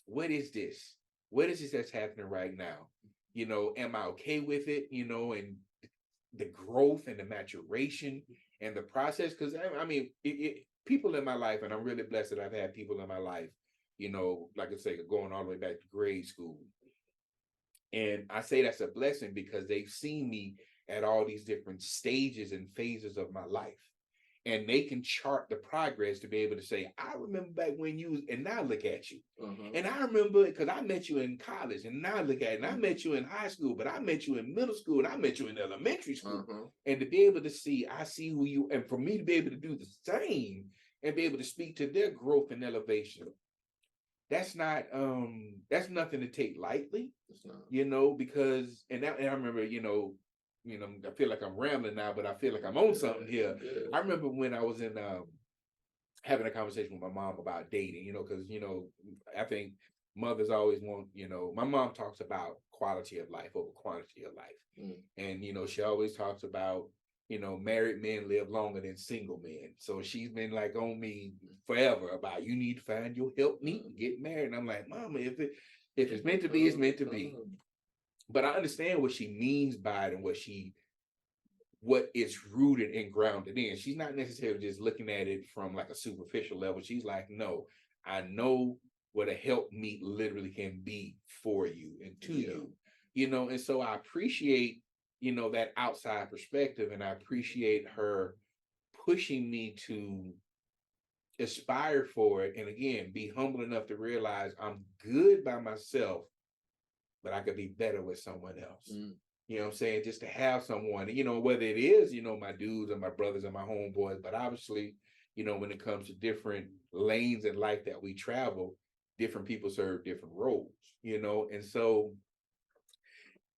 what is this? What is this that's happening right now? You know, am I okay with it? You know, and the growth and the maturation and the process. Because I mean, people in my life, and I'm really blessed that I've had people in my life, you know, like I say, going all the way back to grade school. And I say that's a blessing because they've seen me at all these different stages and phases of my life. And they can chart the progress to be able to say, I remember back when you was, and now look at you. Uh-huh. And I remember because I met you in college, and now look at it. And I met you in high school, but I met you in middle school, and I met you in elementary school. Uh-huh. And to be able to see, I see who you, and for me to be able to do the same and be able to speak to their growth and elevation, that's nothing to take lightly. It's not. You know, because, and I remember, you know, I feel like I'm rambling now, but I feel like I'm on something here. Yeah. I remember when I was in having a conversation with my mom about dating, you know, because, you know, I think mothers always want, you know, my mom talks about quality of life over quantity of life. Mm. And, you know, she always talks about, you know, married men live longer than single men. So she's been like on me forever about you need to find your helpmeet and get married. And I'm like, Mama, if it's meant to be, it's meant to be. But I understand what she means by it and what it's rooted and grounded in. She's not necessarily just looking at it from like a superficial level. She's like, no, I know what a helpmeet literally can be for you and to you, you know. And so I appreciate, you know, that outside perspective, and I appreciate her pushing me to aspire for it. And again, be humble enough to realize I'm good by myself, but I could be better with someone else. Mm. You know what I'm saying? Just to have someone, you know, whether it is, you know, my dudes and my brothers and my homeboys, but obviously, you know, when it comes to different lanes in life that we travel, different people serve different roles, you know? And so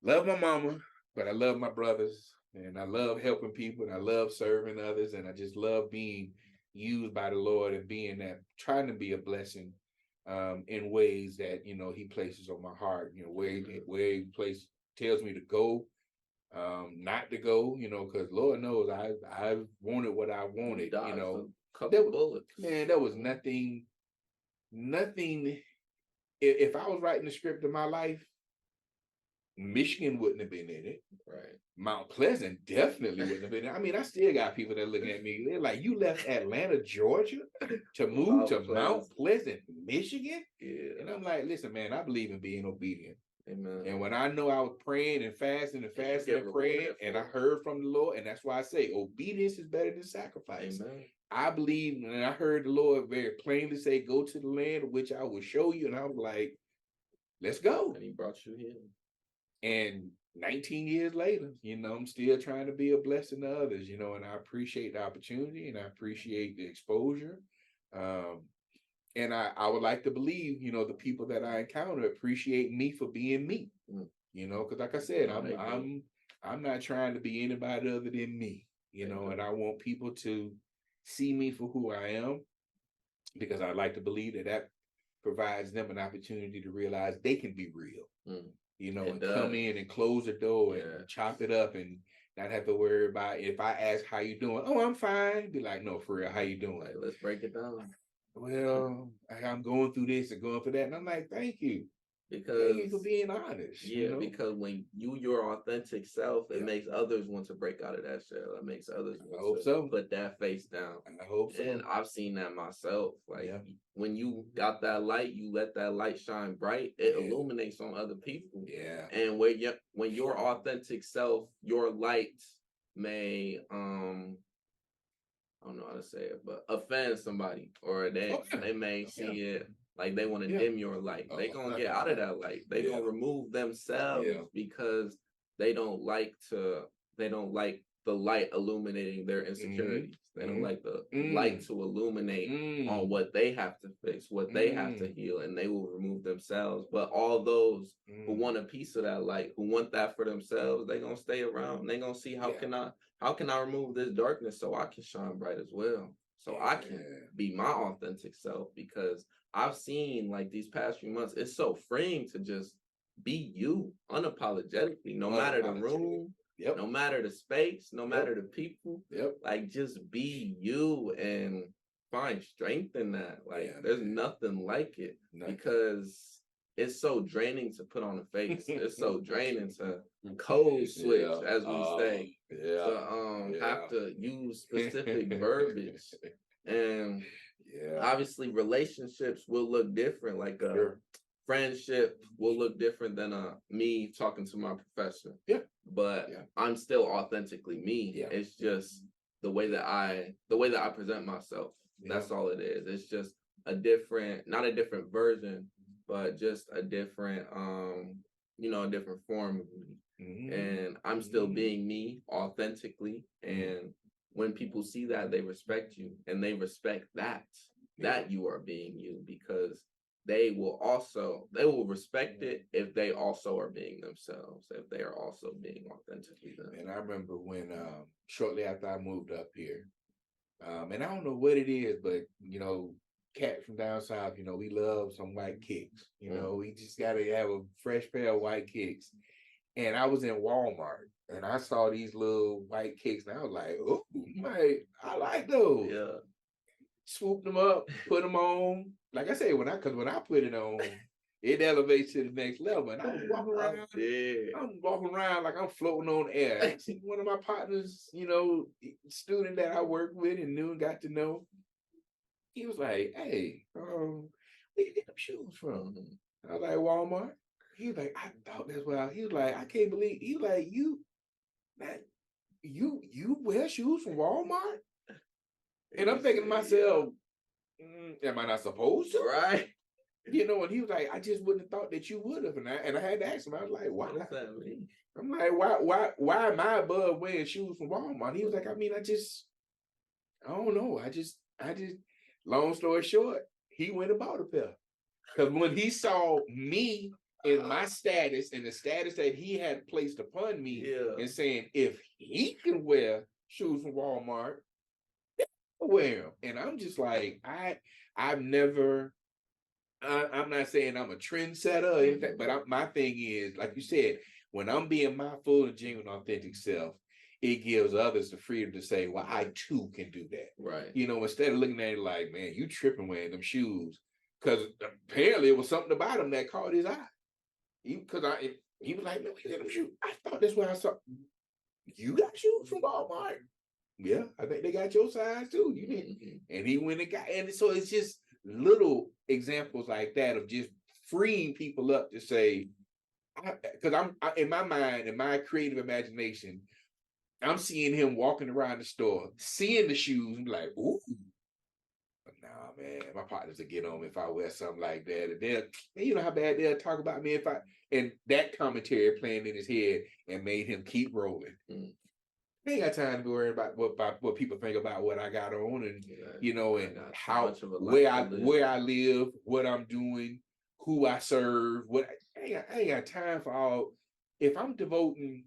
love my mama, but I love my brothers, and I love helping people, and I love serving others. And I just love being used by the Lord and trying to be a blessing in ways that, you know, he places on my heart, you know, where he tells me to go, not to go, you know, because Lord knows I wanted what I wanted, you know. Bullets. Man, there was nothing. If I was writing the script of my life, Michigan wouldn't have been in it. Right. Mount Pleasant definitely wouldn't have been in it. I mean, I still got people that are looking at me. They're like, you left Atlanta, Georgia to move to Mount Pleasant, Michigan? Yeah. And I'm like, listen, man, I believe in being obedient. Amen. And when I know I was praying and fasting and praying, and I heard from the Lord, and that's why I say obedience is better than sacrifice. Amen. I believe, and I heard the Lord very plainly say, go to the land which I will show you. And I was like, let's go. And he brought you here. And 19 years later, you know, I'm still trying to be a blessing to others, you know, and I appreciate the opportunity and I appreciate the exposure. And I would like to believe, you know, the people that I encounter appreciate me for being me, you know, because like I said, I'm not trying to be anybody other than me, you know, and I want people to see me for who I am, because I like to believe that provides them an opportunity to realize they can be real. You know, and come in and close the door and chop it up. And Not have to worry about if I ask how you doing. Oh, I'm fine. Be like, no, for real, how you doing? Like, let's break it down. Well, I'm going through this and going through that. And I'm like, thank you. Because thank you for being honest. Yeah, because when your authentic self, it makes others want to break out of that shell. It makes others want to put that face down. I hope so. And I've seen that myself. Like when you got that light, you let that light shine bright, it illuminates on other people. Yeah. And when your authentic self, your light may I don't know how to say it, but offend somebody, or they may see it like they want to dim your light. They gonna get out of that light. They gonna remove themselves because they don't like the light illuminating their insecurities. They don't like the light to illuminate on what they have to fix, what they have to heal, and they will remove themselves. But all those who want a piece of that light, who want that for themselves, they gonna stay around. They gonna see how can I remove this darkness so I can shine bright as well, so I can be my authentic self. Because I've seen, like, these past few months, it's so freeing to just be you unapologetically, no matter the room, no matter the space, no matter the people. Like, just be you and find strength in that. Like, there's nothing like it, because it's so draining to put on a face. It's so draining to code switch, as we say. To have to use specific verbiage. And obviously relationships will look different. Like a friendship will look different than me talking to my professor. But I'm still authentically me. It's just the way that I present myself. That's all it is. It's just not a different version, but just a different a different form of me. And I'm still being me authentically. And when people see that, they respect you, and they respect that you are being you, because they will respect it if they also are being themselves, if they are also being authentically them. And I remember when shortly after I moved up here, and I don't know what it is, but cat from down south, we love some white kicks. We just gotta have a fresh pair of white kicks. And I was in Walmart and I saw these little white kicks, and I was like, oh, I like those. Swooped them up, put them on. Like I said, when I put it on, it elevates to the next level. And I was walking around. I'm walking around like I'm floating on air. I see one of my partners, student that I worked with and knew and got to know. He was like, hey, where you get them shoes from? I was like, Walmart. He was like, I thought that's why. He was like, I can't believe. He was like, you wear shoes from Walmart? And I'm thinking to myself, am I not supposed to? Right. And he was like, I just wouldn't have thought that you would have. And I had to ask him. I was like, why? What does that mean? I'm like, why am I above wearing shoes from Walmart? He was like, I mean, I don't know. I just, long story short, he went and bought a pair. Because when he saw me in my status and the status that he had placed upon me, and saying, if he can wear shoes from Walmart, wear them. And I'm just like, I'm not saying I'm a trendsetter or anything, but my thing is, like you said, when I'm being my full and genuine authentic self, it gives others the freedom to say, well, I too can do that. Right. Instead of looking at it like, man, you tripping wearing them shoes. Because apparently it was something about him that caught his eye. He was like, man, we got them shoes. I thought that's what I saw. You got shoes from Walmart? Yeah, I think they got your size too. You didn't. And he went and got, and so it's just little examples like that of just freeing people up to say, because I'm in my mind, in my creative imagination, I'm seeing him walking around the store, seeing the shoes, and be like, ooh. But nah, man, my partners will get on me if I wear something like that. And you know how bad they'll talk about me and that commentary playing in his head and made him keep rolling. I ain't got time to be worried about what people think about what I got on, and and how where I live, what I'm doing, who I serve. I ain't got time for all. If I'm devoting,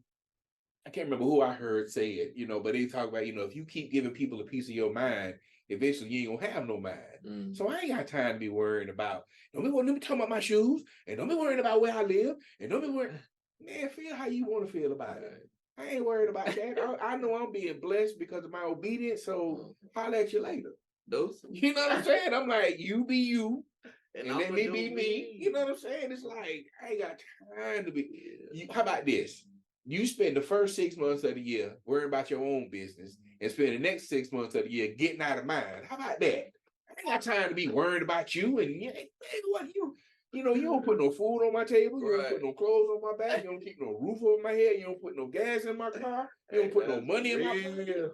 I can't remember who I heard say it, but they talk about, if you keep giving people a piece of your mind, eventually you ain't gonna have no mind. So I ain't got time to be worrying about, don't be talking about my shoes, and don't be worrying about where I live, and don't be worrying. Man, feel how you want to feel about it. I ain't worried about that. I know I'm being blessed because of my obedience. So holler at you later. You know what I'm saying? I'm like, you be you. And let me be me. You know what I'm saying? It's like, I ain't got time to be. How about this? You spend the first 6 months of the year worrying about your own business and spend the next 6 months of the year getting out of mine. How about that? I ain't got time to be worried about you. And what you don't put no food on my table. You don't put no clothes on my back. You don't keep no roof over my head. You don't put no gas in my car. You don't put no money in my pocket.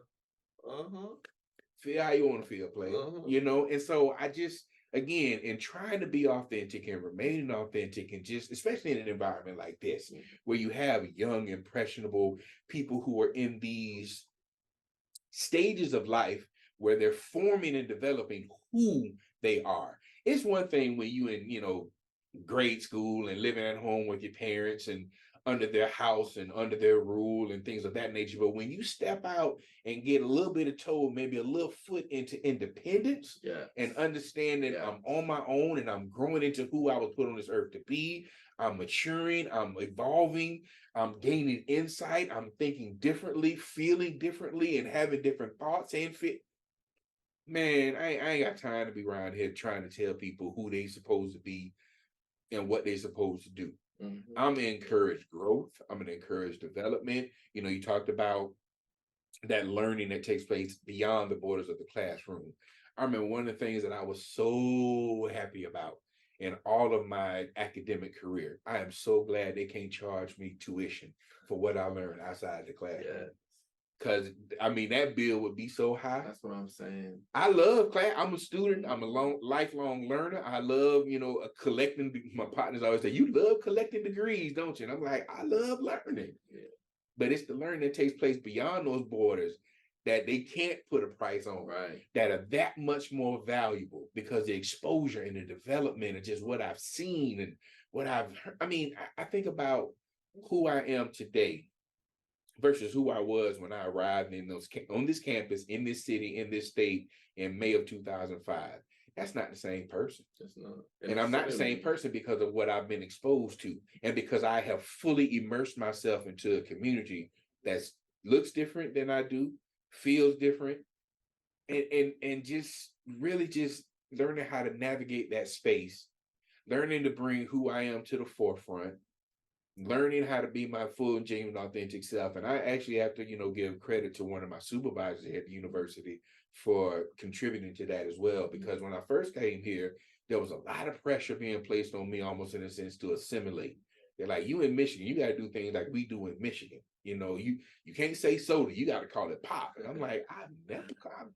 Feel how you want to feel, player. And so I just, again, in trying to be authentic and remaining authentic, and just especially in an environment like this, where you have young, impressionable people who are in these stages of life where they're forming and developing who they are. It's one thing when you in, grade school and living at home with your parents and under their house and under their rule and things of that nature. But when you step out and get a little bit of toe, maybe a little foot into independence and understanding I'm on my own and I'm growing into who I was put on this earth to be. I'm maturing, I'm evolving, I'm gaining insight, I'm thinking differently, feeling differently, and having different thoughts and fit. Man, I ain't got time to be around here trying to tell people who they supposed to be and what they're supposed to do. I'm gonna encourage growth. I'm gonna encourage development. You talked about that learning that takes place beyond the borders of the classroom. I remember one of the things that I was so happy about in all of my academic career. I am so glad they can't charge me tuition for what I learned outside the classroom. Because that bill would be so high. That's what I'm saying. I love class. I'm a student. I'm a lifelong learner. I love, collecting. My partners always say, "You love collecting degrees, don't you?" And I'm like, I love learning. But it's the learning that takes place beyond those borders that they can't put a price on. Right. That are that much more valuable because the exposure and the development and just what I've seen and what I've heard. I think about who I am today versus who I was when I arrived on this campus, in this city, in this state in May of 2005. That's not the same person. It's not. And I'm not the same person because of what I've been exposed to and because I have fully immersed myself into a community that looks different than I do, feels different, and just really just learning how to navigate that space, learning to bring who I am to the forefront, learning how to be my full and genuine authentic self. And I actually have to, give credit to one of my supervisors at the university for contributing to that as well. Because when I first came here, there was a lot of pressure being placed on me, almost in a sense, to assimilate. They're like, you in Michigan, you got to do things like we do in Michigan. You can't say soda, you got to call it pop. And I'm like,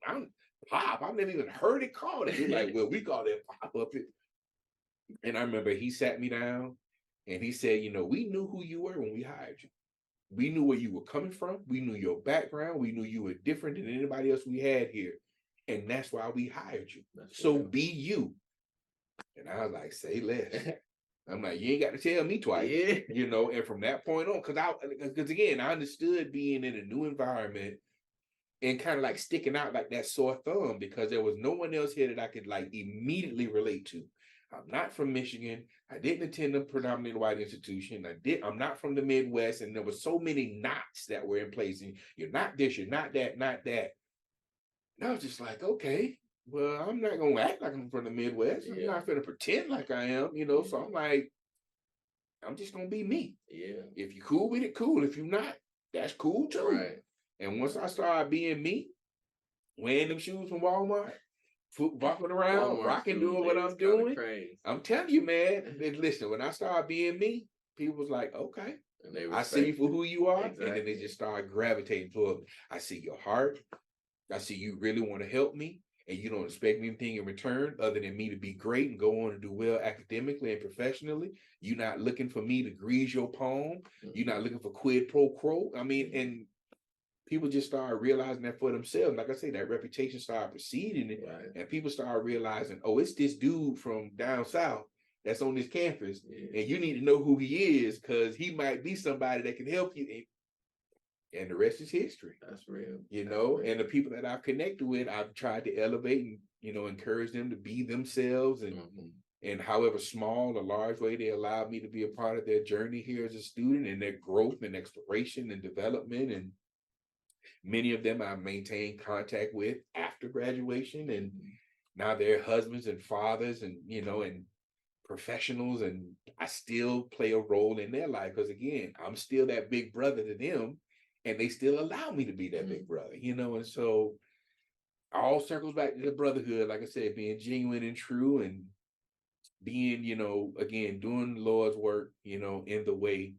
I'm pop. I've never even heard it called it. He's like, well, we call it pop up here. And I remember he sat me down and he said, we knew who you were when we hired you. We knew where you were coming from. We knew your background. We knew you were different than anybody else we had here. And that's why we hired you. So be you. And I was like, say less. I'm like, you ain't got to tell me twice. And from that point on, because again, I understood being in a new environment and kind of like sticking out like that sore thumb because there was no one else here that I could like immediately relate to. I'm not from Michigan. I didn't attend a predominantly white institution. I'm not from the Midwest. And there were so many knots that were in place. And you're not this, you're not that, not that. And I was just like, okay, well, I'm not going to act like I'm from the Midwest. I'm not going to pretend like I am, So I'm like, I'm just going to be me. If you're cool with it, cool. If you're not, that's cool too. Right. And once I started being me, wearing them shoes from Walmart, walking around, rocking, doing what I'm doing. I'm telling you, man. Listen, when I started being me, people was like, okay, I see you for who you are. Exactly. And then they just started gravitating toward me. I see your heart. I see you really want to help me. And you don't expect anything in return other than me to be great and go on and do well academically and professionally. You're not looking for me to grease your palm. You're not looking for quid pro quo. And people just started realizing that for themselves. Like I say, that reputation started preceding it. Right. And people started realizing, oh, it's this dude from down south that's on this campus. And you need to know who he is because he might be somebody that can help you. And the rest is history. That's real. And the people that I've connected with, I've tried to elevate and, encourage them to be themselves and And however small or large way they allowed me to be a part of their journey here as a student and their growth and exploration and development. And many of them I maintained contact with after graduation. And now they're husbands and fathers and, and professionals. And I still play a role in their life because, again, I'm still that big brother to them. And they still allow me to be that big brother, and so all circles back to the brotherhood, like I said, being genuine and true and being, again, doing the Lord's work, in the way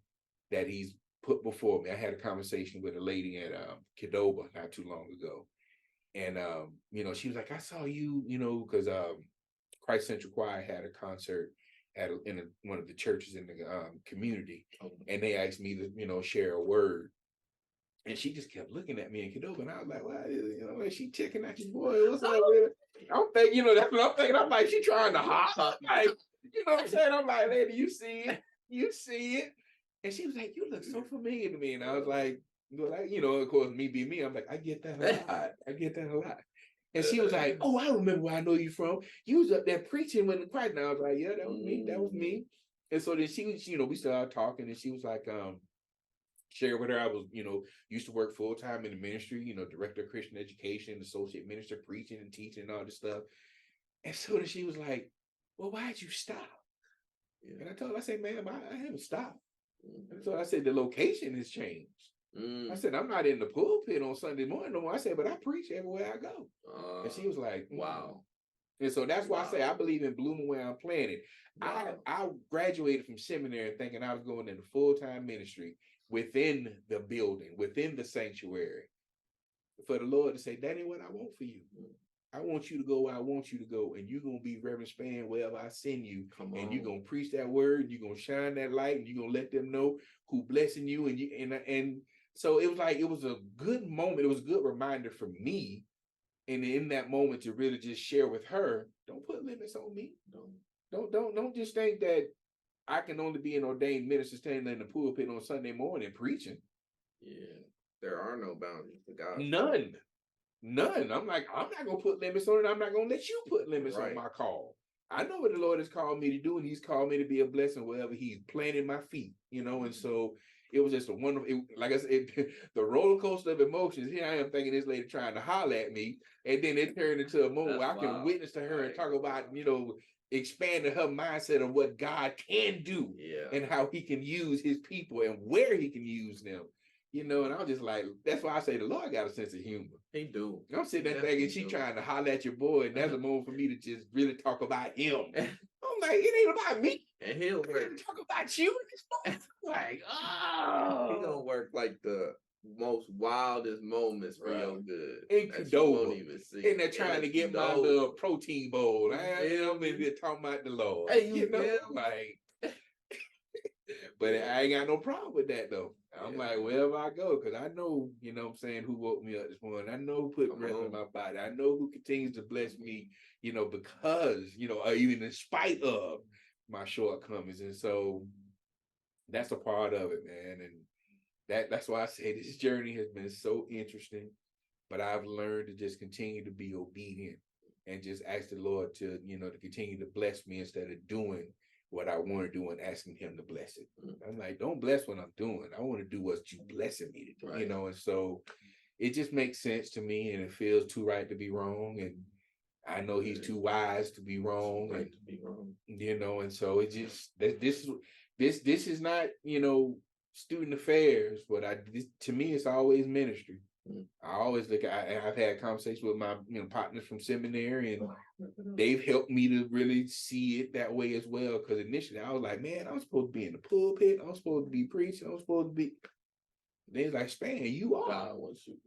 that he's put before me. I had a conversation with a lady at Qdoba not too long ago. And, she was like, I saw you, because Christ Central Choir had a concert in one of the churches in the community. And they asked me to, share a word. And she just kept looking at me in Qdoba, and I was like, well, is she checking out your boy? What's up with it? I'm thinking, that's what I'm thinking. I'm like, she trying to hop. Like, you know what I'm saying? I'm like, lady, you see it. You see it. And she was like, you look so familiar to me. And I was like, of course, me being me, I'm like, I get that a lot. I get that a lot. And she was like, oh, I remember where I know you from. You was up there preaching when the Christ. And I was like, yeah, that was me. That was me. And so then she was, we started talking, and she was like, share with her, I was, used to work full-time in the ministry, director of Christian education, associate minister, preaching and teaching and all this stuff. And so then she was like, well, why'd you stop? Yeah. And I told her, I said, ma'am, I haven't stopped. And so I said, the location has changed. I said, I'm not in the pulpit on Sunday morning no more. I said, but I preach everywhere I go. And she was like, wow. And so that's why I say I believe in blooming where I'm planted. Wow. I graduated from seminary thinking I was going into full-time ministry within the building, within the sanctuary, for the Lord to say, that ain't what I want for you. I want you to go where I want you to go, and you're going to be Reverend Span wherever I send you. And you're going to preach that word, and you're going to shine that light, and you're going to let them know who blessing you. And so it was like, it was a good moment. It was a good reminder for me. And in that moment to really just share with her, don't put limits on me. Don't just think that I can only be an ordained minister standing in the pulpit on Sunday morning preaching. Yeah, there are no boundaries to God. None. I'm like, I'm not going to put limits on it. I'm not going to let you put limits on my call. I know what the Lord has called me to do, and he's called me to be a blessing wherever he's planted my feet, and so it was just a wonderful, like I said, the roller coaster of emotions. Here I am thinking this lady trying to holler at me, and then it turned into a moment where I can witness to her and talk about, expanding her mindset of what God can do and how he can use his people and where he can use them. And I was just like, that's why I say the Lord got a sense of humor. He do. I'm sitting there thinking she trying to holler at your boy, and that's a moment for me to just really talk about him. I'm like, it ain't about me. And he'll work. Talk about you in this moment. Like, oh. He gonna work like the most wildest moments for your good. In Qdoba. And they're trying to get my little protein bowl. I'm in here talking about the Lord. Hey, like, but I ain't got no problem with that though. I'm like, wherever I go, because I know, who woke me up this morning. I know who put breath in my body. I know who continues to bless me, because, even in spite of my shortcomings. And so that's a part of it, man. And that's why I say this journey has been so interesting, but I've learned to just continue to be obedient and just ask the Lord to, to continue to bless me instead of doing what I want to do and asking him to bless it. I'm like, don't bless what I'm doing. I want to do what you blessing me to do, and so it just makes sense to me, and it feels too right to be wrong. And I know he's too wise to be wrong, and so it just, this is not, student affairs, but to me, it's always ministry. I always I've had conversations with my partners from seminary, and they've helped me to really see it that way as well. Because initially I was like, man, I'm supposed to be in the pulpit. I'm supposed to be preaching. I'm supposed to be. They was like, Span, you are.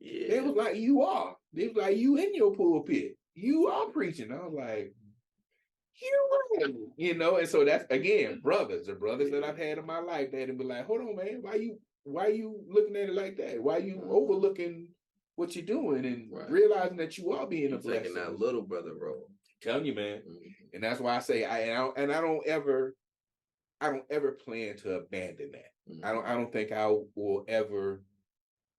They was like, you are. They was like, you in your pulpit. You are preaching. I was like, and so that's, again, the brothers that I've had in my life that would be like, hold on, man, why you looking at it like that? Why you overlooking what you're doing and realizing that you are being a blessing? Taking that little brother role. Telling you, man. And that's why I say I don't ever plan to abandon that. I don't think I will ever,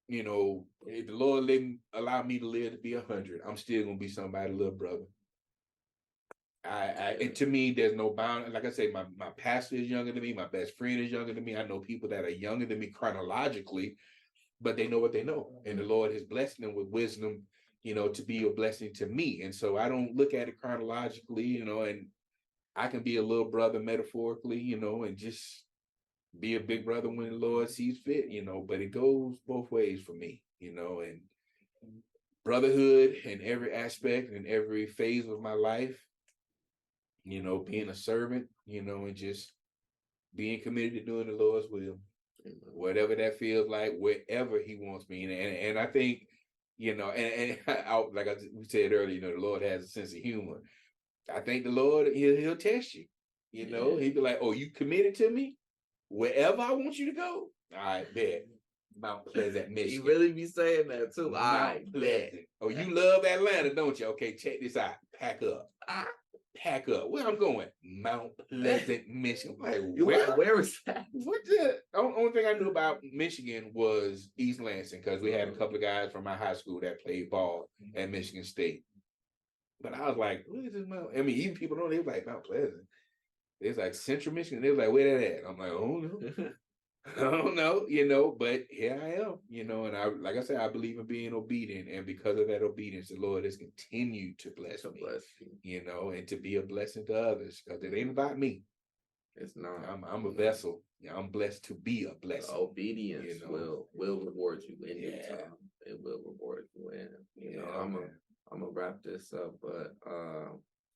if the Lord allow me to live to be 100, I'm still gonna be somebody's little brother. And to me, there's no bound. Like I say, my pastor is younger than me. My best friend is younger than me. I know people that are younger than me chronologically, but they know what they know. And the Lord has blessed them with wisdom, to be a blessing to me. And so I don't look at it chronologically, and I can be a little brother metaphorically, and just be a big brother when the Lord sees fit, but it goes both ways for me, and brotherhood in every aspect and every phase of my life, being a servant, and just being committed to doing the Lord's will, whatever that feels like, wherever He wants me. And I think, like we said earlier, the Lord has a sense of humor. I think the Lord, He'll test you. He'd be like, "Oh, you committed to me? Wherever I want you to go, I bet." Mount Pleasant, Michigan. You really be saying that too. Mount Pleasant. Oh, you love Atlanta, don't you? Okay, check this out. Pack up. Pack up. Where I'm going? Mount Pleasant, Michigan. Like, where was that? What the only thing I knew about Michigan was East Lansing, because we had a couple of guys from my high school that played ball at Michigan State. But I was like, what is this Mount? I mean, even people don't, they were like Mount Pleasant. It's like Central Michigan. They were like, where that at? I'm like, oh no. I don't know, but here I am, and I, like I said, I believe in being obedient, and because of that obedience, the Lord has continued to bless me, and to be a blessing to others, because it ain't about me. It's not. I'm a vessel. I'm blessed to be a blessing. The obedience will reward you in due time. It will reward you, and I'm gonna wrap this up, but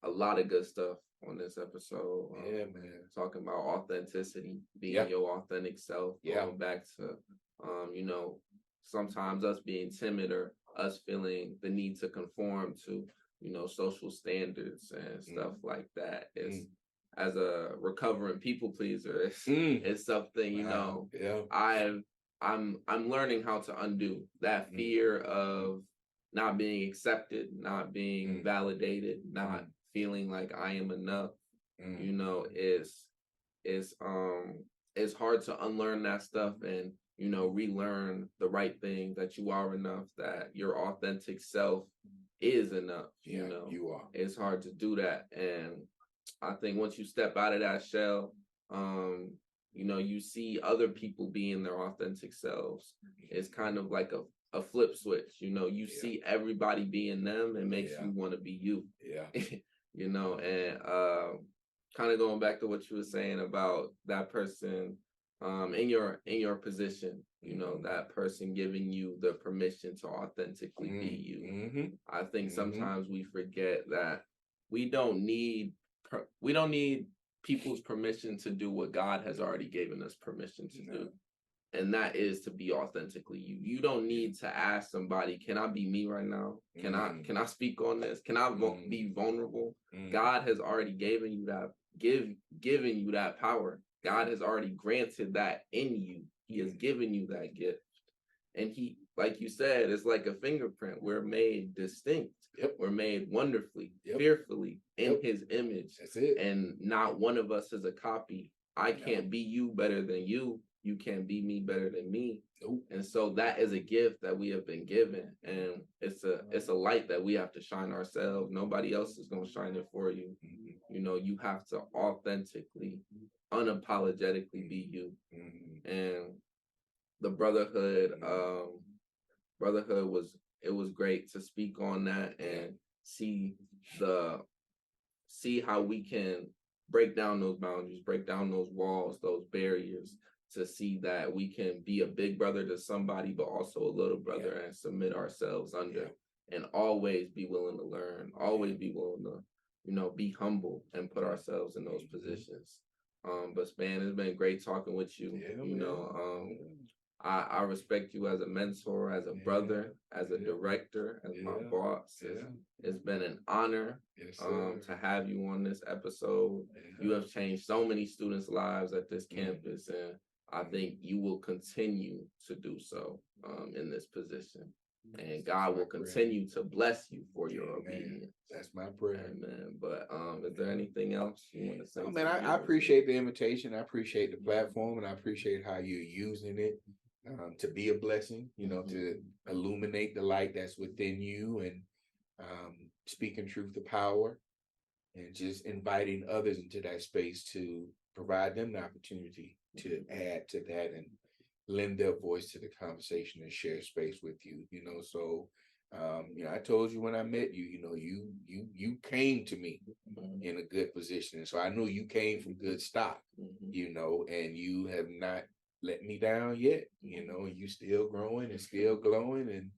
a lot of good stuff on this episode. Man. Talking about authenticity, being your authentic self. Going back to, sometimes us being timid or us feeling the need to conform to, social standards and stuff like that. It's as a recovering people pleaser, it's something, I'm learning how to undo that fear of not being accepted, not being validated, not feeling like I am enough. It's hard to unlearn that stuff and relearn the right thing, that you are enough, that your authentic self is enough. You are. It's hard to do that, and I think once you step out of that shell, you see other people being their authentic selves. It's kind of like a flip switch. You see everybody being them, and makes you want to be you. And kind of going back to what you were saying about that person in your position, that person giving you the permission to authentically be you. I think sometimes we forget that we don't need people's permission to do what God has already given us permission to do. And that is to be authentically you. You don't need to ask somebody, can I be me right now? Can I speak on this? Can I be vulnerable? God has already given you that power. God has already granted that in you. He has given you that gift. And He, like you said, it's like a fingerprint. We're made distinct. We're made wonderfully, fearfully in His image. That's it. And not one of us is a copy. I can't be you better than you. You can't be me better than me. And so that is a gift that we have been given. And it's a light that we have to shine ourselves. Nobody else is going to shine it for you. You have to authentically, unapologetically be you. And the brotherhood was great to speak on that and see how we can break down those boundaries, break down those walls, those barriers, to see that we can be a big brother to somebody, but also a little brother, and submit ourselves under, and always be willing to learn, always be willing to, be humble and put ourselves in those positions. But man, it's been great talking with you. I respect you as a mentor, as a brother, as a director, as my boss. It's been an honor to have you on this episode. You have changed so many students' lives at this campus, and I think you will continue to do so in this position. And God will continue to bless you for your obedience. That's my prayer. Amen. But is there anything else you want to say? Man, I appreciate the invitation. I appreciate the platform, and I appreciate how you're using it to be a blessing, to illuminate the light that's within you, and speaking truth to power. and just inviting others into that space to provide them the opportunity to add to that and lend their voice to the conversation and share space with you, so I told you when I met you, you came to me in a good position. And so I knew you came from good stock, and you have not let me down yet, you still growing and still glowing. And,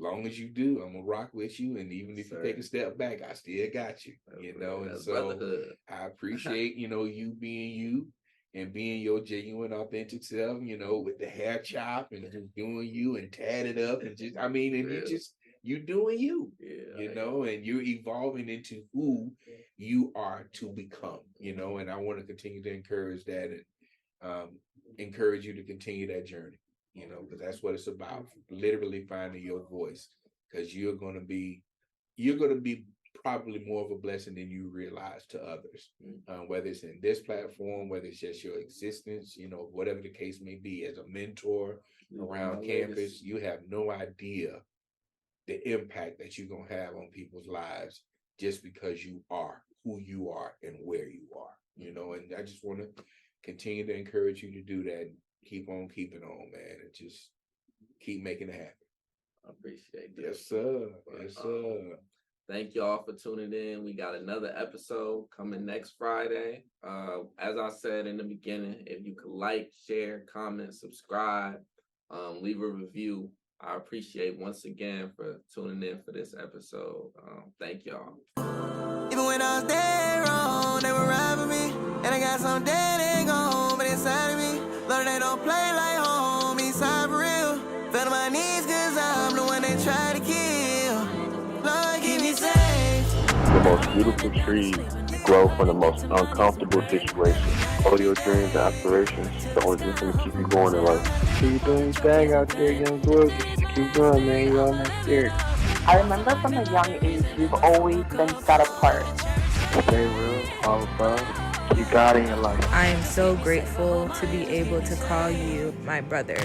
long as you do, I'm gonna rock with you. And even if you take a step back, I still got you, and so Brotherhood. I appreciate, you being you and being your genuine, authentic self, with the hair chop and just doing you and tatted up and just, and you doing you, and you're evolving into who you are to become, and I want to continue to encourage that and encourage you to continue that journey, because that's what it's about, literally finding your voice, because you're going to be probably more of a blessing than you realize to others, whether it's in this platform, whether it's just your existence, whatever the case may be, as a mentor around campus. You have no idea the impact that you're going to have on people's lives just because you are who you are and where you are, and I just want to continue to encourage you to do that and keep on keeping on, man, and just keep making it happen. I appreciate that. Yes, sir. Yes, sir. Thank y'all for tuning in. We got another episode coming next Friday. As I said in the beginning, if you could like, share, comment, subscribe, leave a review, I appreciate once again for tuning in for this episode. Thank y'all. Even when I was dead wrong, they were robbing me. And I got some dead ain't gone, but inside of me, Lord, they don't play like home, inside for real. Fell to my knees cause I'm the one they try to kill. Lord, keep me safe. The most beautiful trees grow from the most uncomfortable situations. All your dreams and aspirations, the only thing going to keep you going in life. Keep doing your thing out there, young boys. Just keep going, man. You're all my spirit. I remember from a young age, you've always been set apart. Stay real, all above. Keep God in your life. I am so grateful to be able to call you my brother.